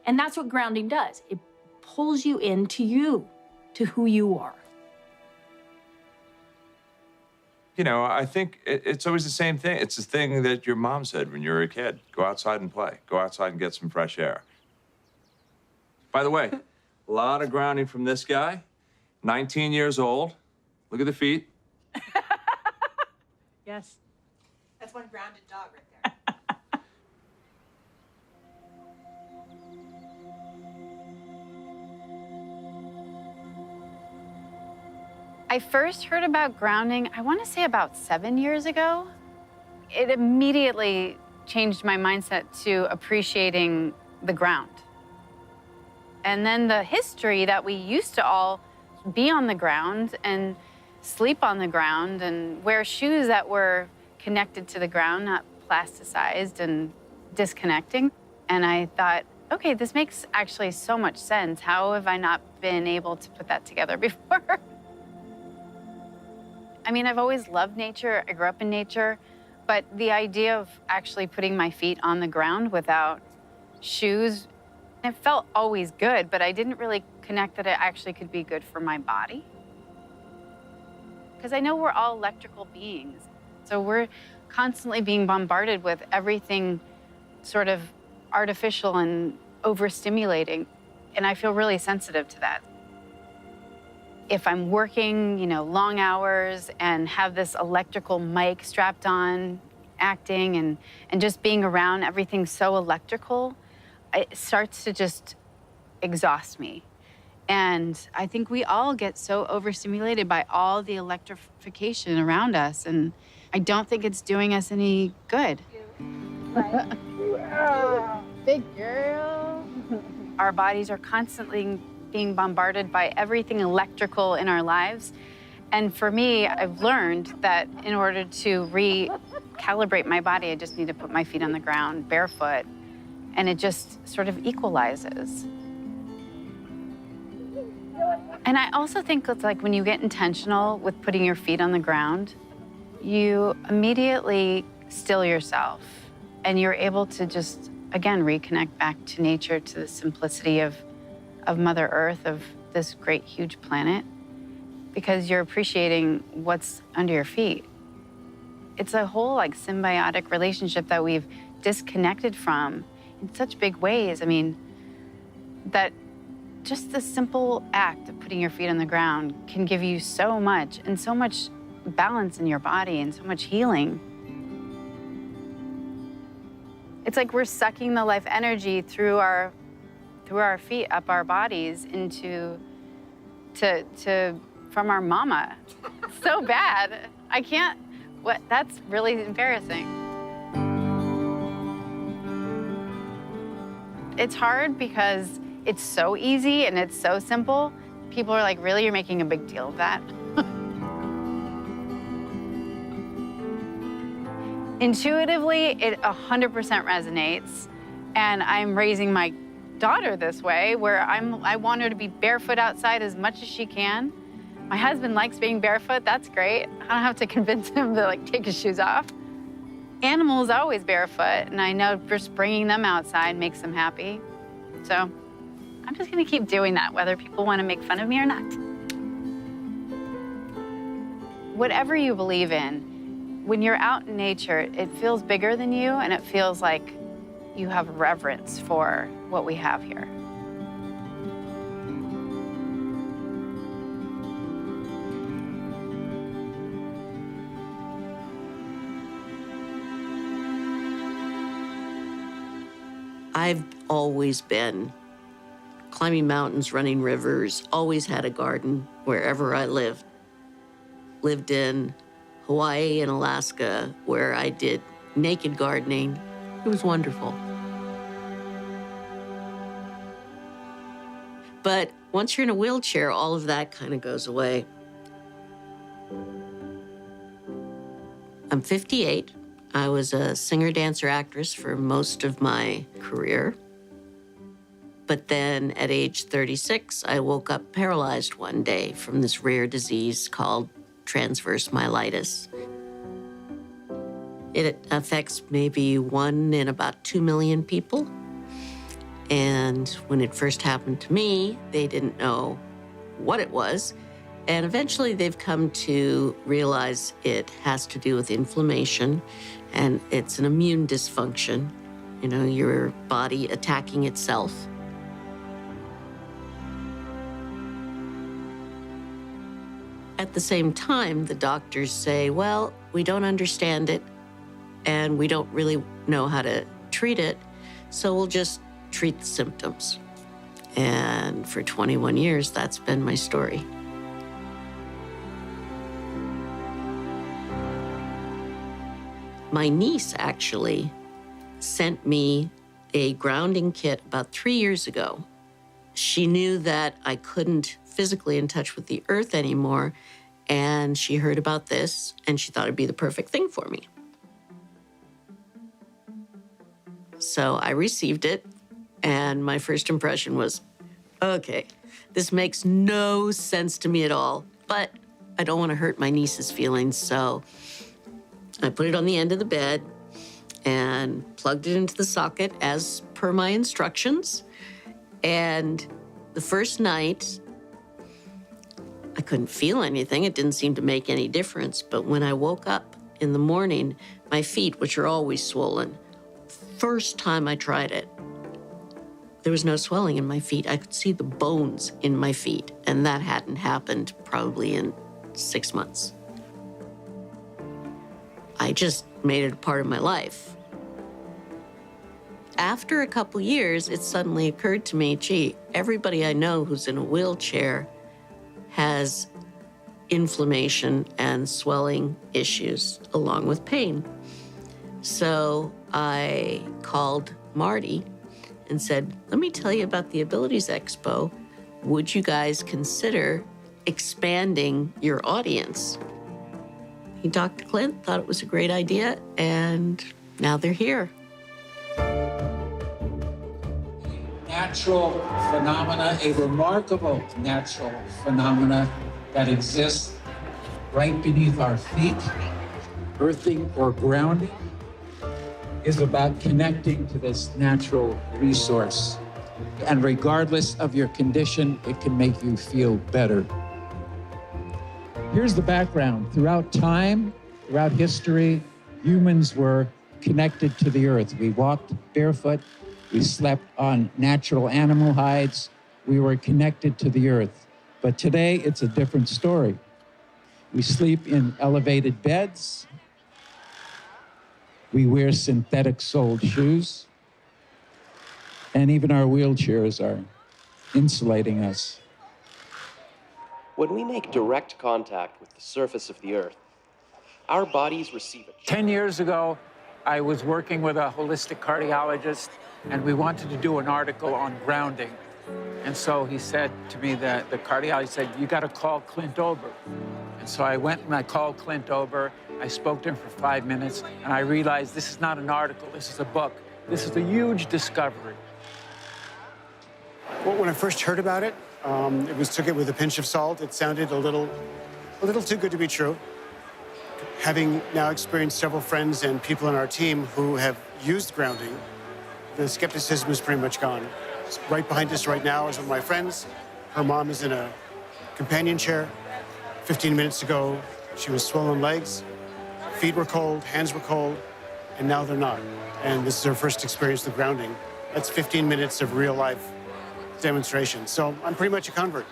And that's what grounding does. It pulls you into you, to who you are. You know, I think it's always the same thing. It's the thing that your mom said when you were a kid. Go outside and play. Go outside and get some fresh air. By the way, a lot of grounding from this guy. 19 years old. Look at the feet. Yes. That's one grounded dog right there. I first heard about grounding, I want to say about 7 years ago. It immediately changed my mindset to appreciating the ground. And then the history that we used to all be on the ground and sleep on the ground and wear shoes that were connected to the ground, not plasticized and disconnecting. And I thought, okay, this makes actually so much sense. How have I not been able to put that together before? I mean, I've always loved nature. I grew up in nature. But the idea of actually putting my feet on the ground without shoes, it felt always good, but I didn't really connect that it actually could be good for my body. Because I know we're all electrical beings. So we're constantly being bombarded with everything sort of artificial and overstimulating. And I feel really sensitive to that. If I'm working, you know, long hours and have this electrical mic strapped on, acting and just being around everything so electrical, it starts to just exhaust me. And I think we all get so overstimulated by all the electrification around us, and I don't think it's doing us any good. Big girl. Our bodies are constantly being bombarded by everything electrical in our lives. And for me, I've learned that in order to recalibrate my body, I just need to put my feet on the ground barefoot, and it just sort of equalizes. And I also think it's like when you get intentional with putting your feet on the ground, you immediately still yourself, and you're able to just, again, reconnect back to nature, to the simplicity of Mother Earth, of this great, huge planet, because you're appreciating what's under your feet. It's a whole like symbiotic relationship that we've disconnected from in such big ways. I mean, that just the simple act of putting your feet on the ground can give you so much, and so much balance in your body and so much healing. It's like we're sucking the life energy through our feet, up our bodies into, from our mama. So bad. I can't, that's really embarrassing. It's hard because it's so easy and it's so simple. People are like, really, you're making a big deal of that? Intuitively, it 100% resonates. And I'm raising my daughter this way, where I want her to be barefoot outside as much as she can. My husband likes being barefoot, that's great. I don't have to convince him to like take his shoes off. Animals always barefoot, and I know just bringing them outside makes them happy. So I'm just gonna keep doing that, whether people wanna make fun of me or not. Whatever you believe in, when you're out in nature, it feels bigger than you, and it feels like you have reverence for what we have here. I've always been climbing mountains, running rivers, always had a garden wherever I lived. Lived in Hawaii and Alaska, where I did naked gardening. It was wonderful. But once you're in a wheelchair, all of that kind of goes away. I'm 58. I was a singer, dancer, actress for most of my career. But then at age 36, I woke up paralyzed one day from this rare disease called transverse myelitis. It affects maybe 1 in about 2 million people. And when it first happened to me, they didn't know what it was. And eventually they've come to realize it has to do with inflammation, and it's an immune dysfunction, you know, your body attacking itself. At the same time, the doctors say, well, we don't understand it, and we don't really know how to treat it, so we'll just treat the symptoms. And for 21 years, that's been my story. My niece actually sent me a grounding kit about 3 years ago. She knew that I couldn't physically in touch with the earth anymore, and she heard about this, and she thought it'd be the perfect thing for me. So I received it, and my first impression was, okay, this makes no sense to me at all, but I don't want to hurt my niece's feelings, so I put it on the end of the bed and plugged it into the socket as per my instructions. And the first night, I couldn't feel anything. It didn't seem to make any difference. But when I woke up in the morning, my feet, which are always swollen, first time I tried it, there was no swelling in my feet. I could see the bones in my feet, and that hadn't happened probably in 6 months. I just made it a part of my life. After a couple years, it suddenly occurred to me, gee, everybody I know who's in a wheelchair has inflammation and swelling issues along with pain. So I called Marty and said, let me tell you about the Abilities Expo. Would you guys consider expanding your audience? He talked to Clint, thought it was a great idea, and now they're here. Natural phenomena, a remarkable natural phenomena that exists right beneath our feet. Earthing or grounding is about connecting to this natural resource. And regardless of your condition, it can make you feel better. Here's the background. Throughout time, throughout history, humans were connected to the earth. We walked barefoot. We slept on natural animal hides. We were connected to the earth. But today, it's a different story. We sleep in elevated beds. We wear synthetic-soled shoes. And even our wheelchairs are insulating us. When we make direct contact with the surface of the earth, our bodies receive a 10 years ago, I was working with a holistic cardiologist, and we wanted to do an article on grounding. And so he said to me, that the cardiologist said, you got to call Clint Ober. And so I went and I called Clint Ober. I spoke to him for 5 minutes, and I realized this is not an article, this is a book. This is a huge discovery. Well, when I first heard about it, took it with a pinch of salt. It sounded a little too good to be true. Having now experienced several friends and people on our team who have used grounding, the skepticism is pretty much gone. Right behind us right now is one of my friends. Her mom is in a companion chair. 15 minutes ago, she was swollen legs. Feet were cold, hands were cold, and now they're not. And this is her first experience with grounding. That's 15 minutes of real life demonstration. So I'm pretty much a convert.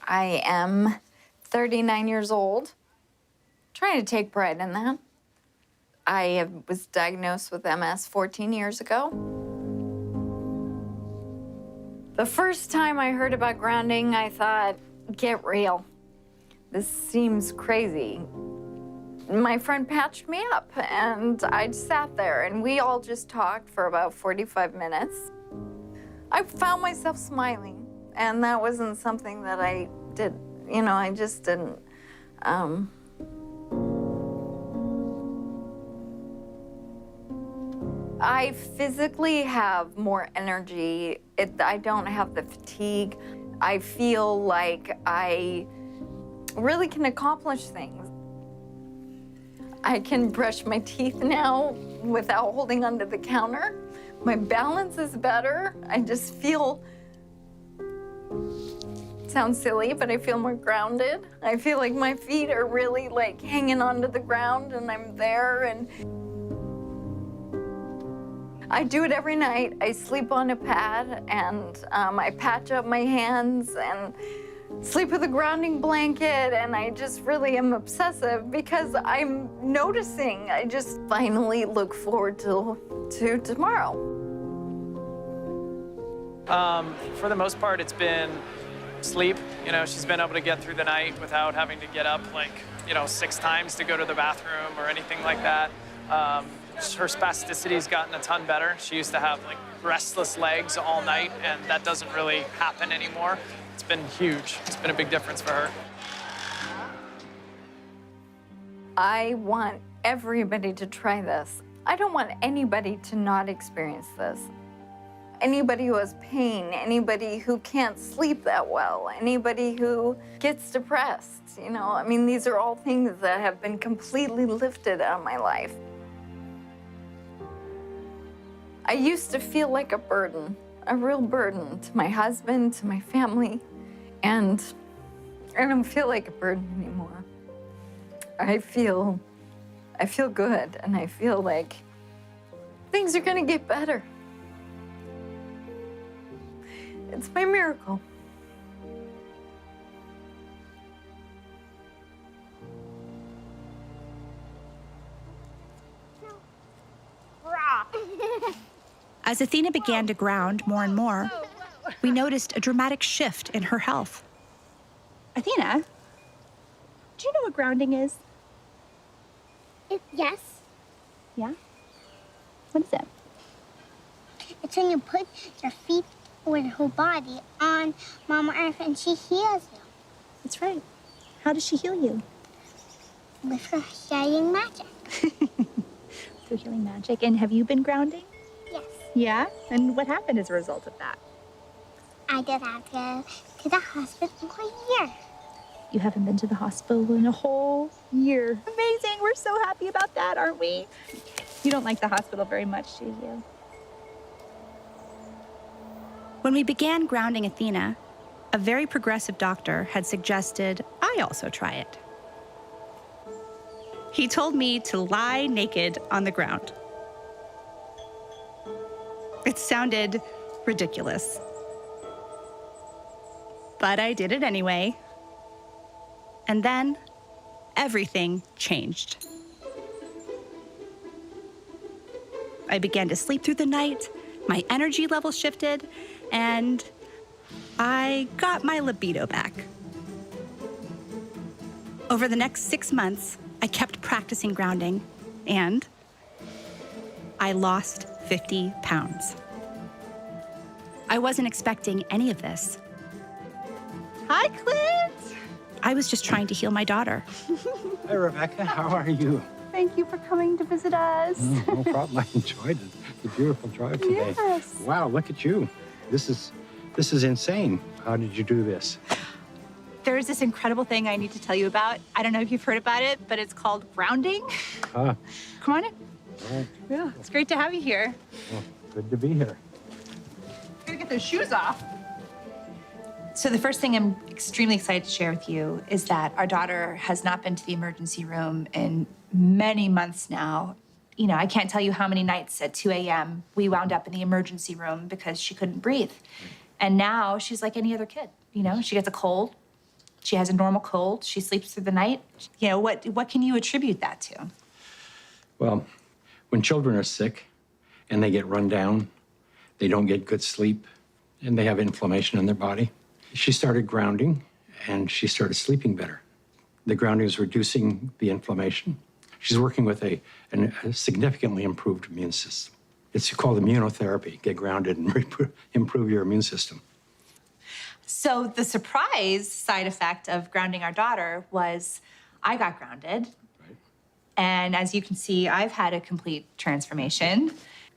I am 39 years old, trying to take pride in that. I was diagnosed with MS 14 years ago. The first time I heard about grounding, I thought, get real. This seems crazy. My friend patched me up, and I sat there, and we all just talked for about 45 minutes. I found myself smiling, and that wasn't something that I did. You know, I just didn't. I physically have more energy. I don't have the fatigue. I feel like I really can accomplish things. I can brush my teeth now without holding onto the counter. My balance is better. I just feel Sounds silly, but I feel more grounded. I feel like my feet are really like hanging onto the ground and I'm there, and I do it every night. I sleep on a pad and I patch up my hands and sleep with a grounding blanket, and I just really am obsessive because I'm noticing. I just finally look forward to tomorrow. For the most part, it's been sleep. You know, she's been able to get through the night without having to get up like, 6 times to go to the bathroom or anything like that. Her spasticity's gotten a ton better. She used to have like restless legs all night, and that doesn't really happen anymore. It's been huge. It's been a big difference for her. I want everybody to try this. I don't want anybody to not experience this. Anybody who has pain, anybody who can't sleep that well, anybody who gets depressed, I mean, these are all things that have been completely lifted out of my life. I used to feel like a burden, a real burden to my husband, to my family, and I don't feel like a burden anymore. I feel good, and I feel like things are gonna get better. It's my miracle. As Athena began to ground more and more, we noticed a dramatic shift in her health. Athena, do you know what grounding is? Yes. Yeah? What is it? It's when you put your feet or your whole body on Mama Earth and she heals you. That's right. How does she heal you? With her healing magic. Through healing magic. And have you been grounding? Yes. Yeah? And what happened as a result of that? I did have to go to the hospital for a year. You haven't been to the hospital in a whole year. Amazing. We're so happy about that, aren't we? You don't like the hospital very much, do you? When we began grounding Athena, a very progressive doctor had suggested I also try it. He told me to lie naked on the ground. It sounded ridiculous, but I did it anyway. And then everything changed. I began to sleep through the night, my energy level shifted, and I got my libido back. Over the next 6 months, I kept practicing grounding, and I lost 50 pounds. I wasn't expecting any of this. Hi, Clint. I was just trying to heal my daughter. Hi, Rebecca. How are you? Thank you for coming to visit us. No problem. I enjoyed it. The beautiful drive today. Yes. Wow, look at you. This is insane. How did you do this? There's this incredible thing I need to tell you about. I don't know if you've heard about it, but it's called grounding. Ah, Come on in. all right. Yeah, it's great to have you here. Well, good to be here. Gotta get those shoes off. So the first thing I'm extremely excited to share with you is that our daughter has not been to the emergency room in many months now. I can't tell you how many nights at 2 a.m. we wound up in the emergency room because she couldn't breathe. And now she's like any other kid. She gets a cold. She has a normal cold. She sleeps through the night. What can you attribute that to? Well, when children are sick and they get run down, they don't get good sleep, and they have inflammation in their body. She started grounding, and she started sleeping better. The grounding is reducing the inflammation. She's working with a significantly improved immune system. It's called immunotherapy. Get grounded and improve your immune system. So the surprise side effect of grounding our daughter was I got grounded. Right. And as you can see, I've had a complete transformation.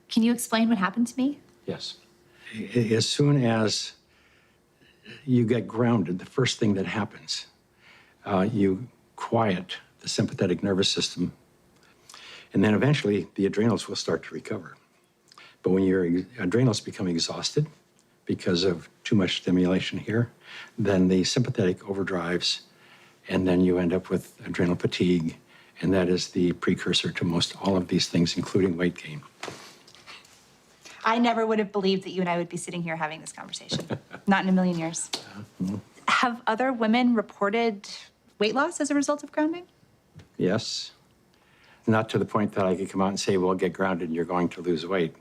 Can you explain what happened to me? Yes. As soon as you get grounded, the first thing that happens, you quiet the sympathetic nervous system, and then eventually the adrenals will start to recover. But when your adrenals become exhausted because of too much stimulation here, then the sympathetic overdrives, and then you end up with adrenal fatigue, and that is the precursor to most all of these things, including weight gain. I never would have believed that you and I would be sitting here having this conversation. Not in a million years. Have other women reported weight loss as a result of grounding? Yes. Not to the point that I could come out and say, well, get grounded and you're going to lose weight.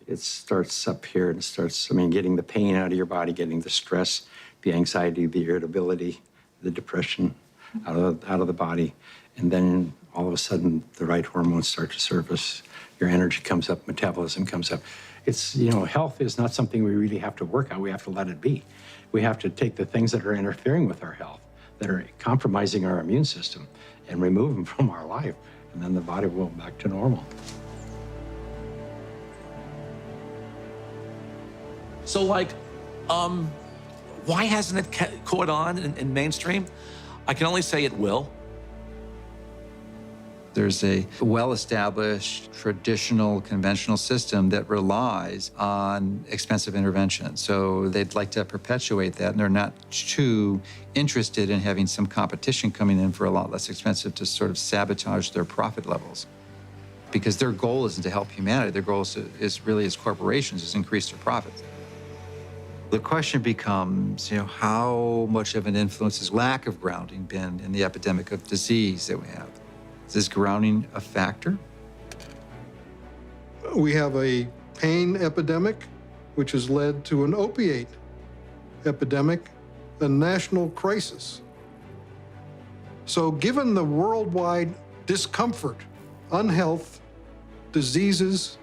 It starts up here and starts, getting the pain out of your body, getting the stress, the anxiety, the irritability, the depression out of the body. And then all of a sudden, the right hormones start to surface. Your energy comes up, metabolism comes up. It's, health is not something we really have to work on. We have to let it be. We have to take the things that are interfering with our health, that are compromising our immune system, and remove them from our life. And then the body will go back to normal. So, why hasn't it caught on in mainstream? I can only say it will. There's a well-established, traditional, conventional system that relies on expensive intervention. So they'd like to perpetuate that, and they're not too interested in having some competition coming in for a lot less expensive to sort of sabotage their profit levels. Because their goal isn't to help humanity. Their goal is really, as corporations, is increase their profits. The question becomes, how much of an influence has lack of grounding been in the epidemic of disease that we have? Is grounding a factor? We have a pain epidemic, which has led to an opiate epidemic, a national crisis. So given the worldwide discomfort, unhealth, diseases,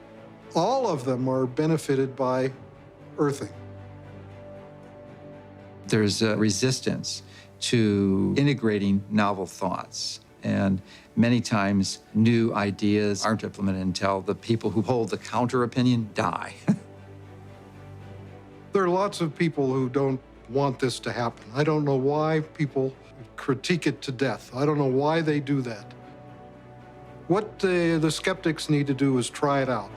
all of them are benefited by earthing. There's a resistance to integrating novel thoughts. And many times, new ideas aren't implemented until the people who hold the counter opinion die. There are lots of people who don't want this to happen. I don't know why people critique it to death. I don't know why they do that. What the skeptics need to do is try it out.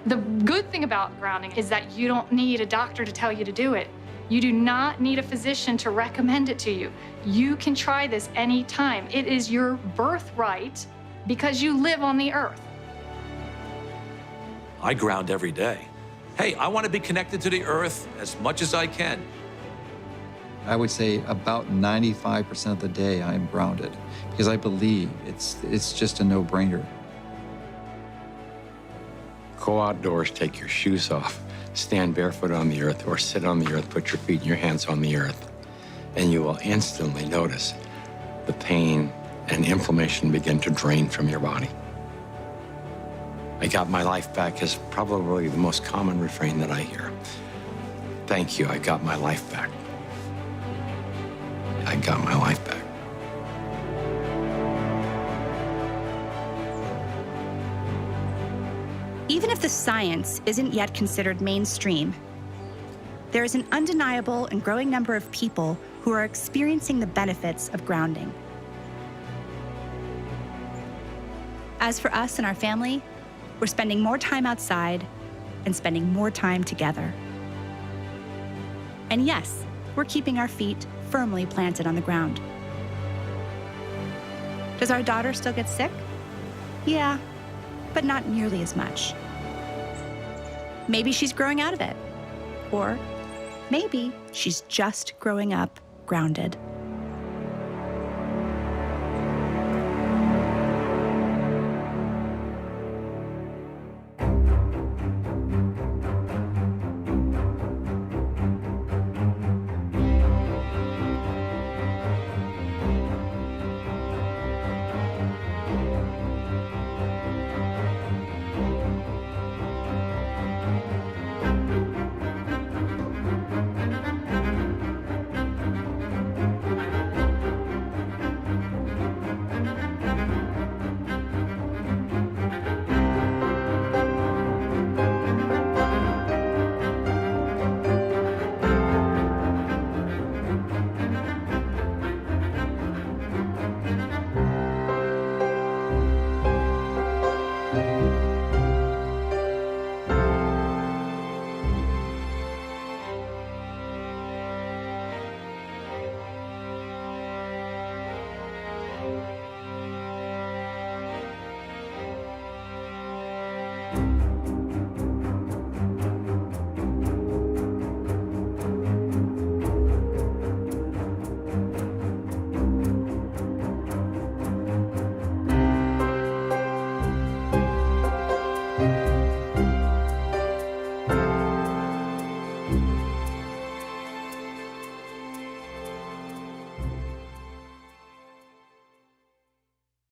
The good thing about grounding is that you don't need a doctor to tell you to do it. You do not need a physician to recommend it to you. You can try this anytime. It is your birthright because you live on the earth. I ground every day. Hey, I want to be connected to the earth as much as I can. I would say about 95% of the day I am grounded because I believe it's just a no-brainer. Go outdoors, take your shoes off, stand barefoot on the earth, or sit on the earth, put your feet and your hands on the earth, and you will instantly notice the pain and inflammation begin to drain from your body. I got my life back is probably the most common refrain that I hear. Thank you, I got my life back. I got my life back. Even if the science isn't yet considered mainstream, there is an undeniable and growing number of people who are experiencing the benefits of grounding. As for us and our family, we're spending more time outside and spending more time together. And yes, we're keeping our feet firmly planted on the ground. Does our daughter still get sick? Yeah, but not nearly as much. Maybe she's growing out of it. Or maybe she's just growing up grounded.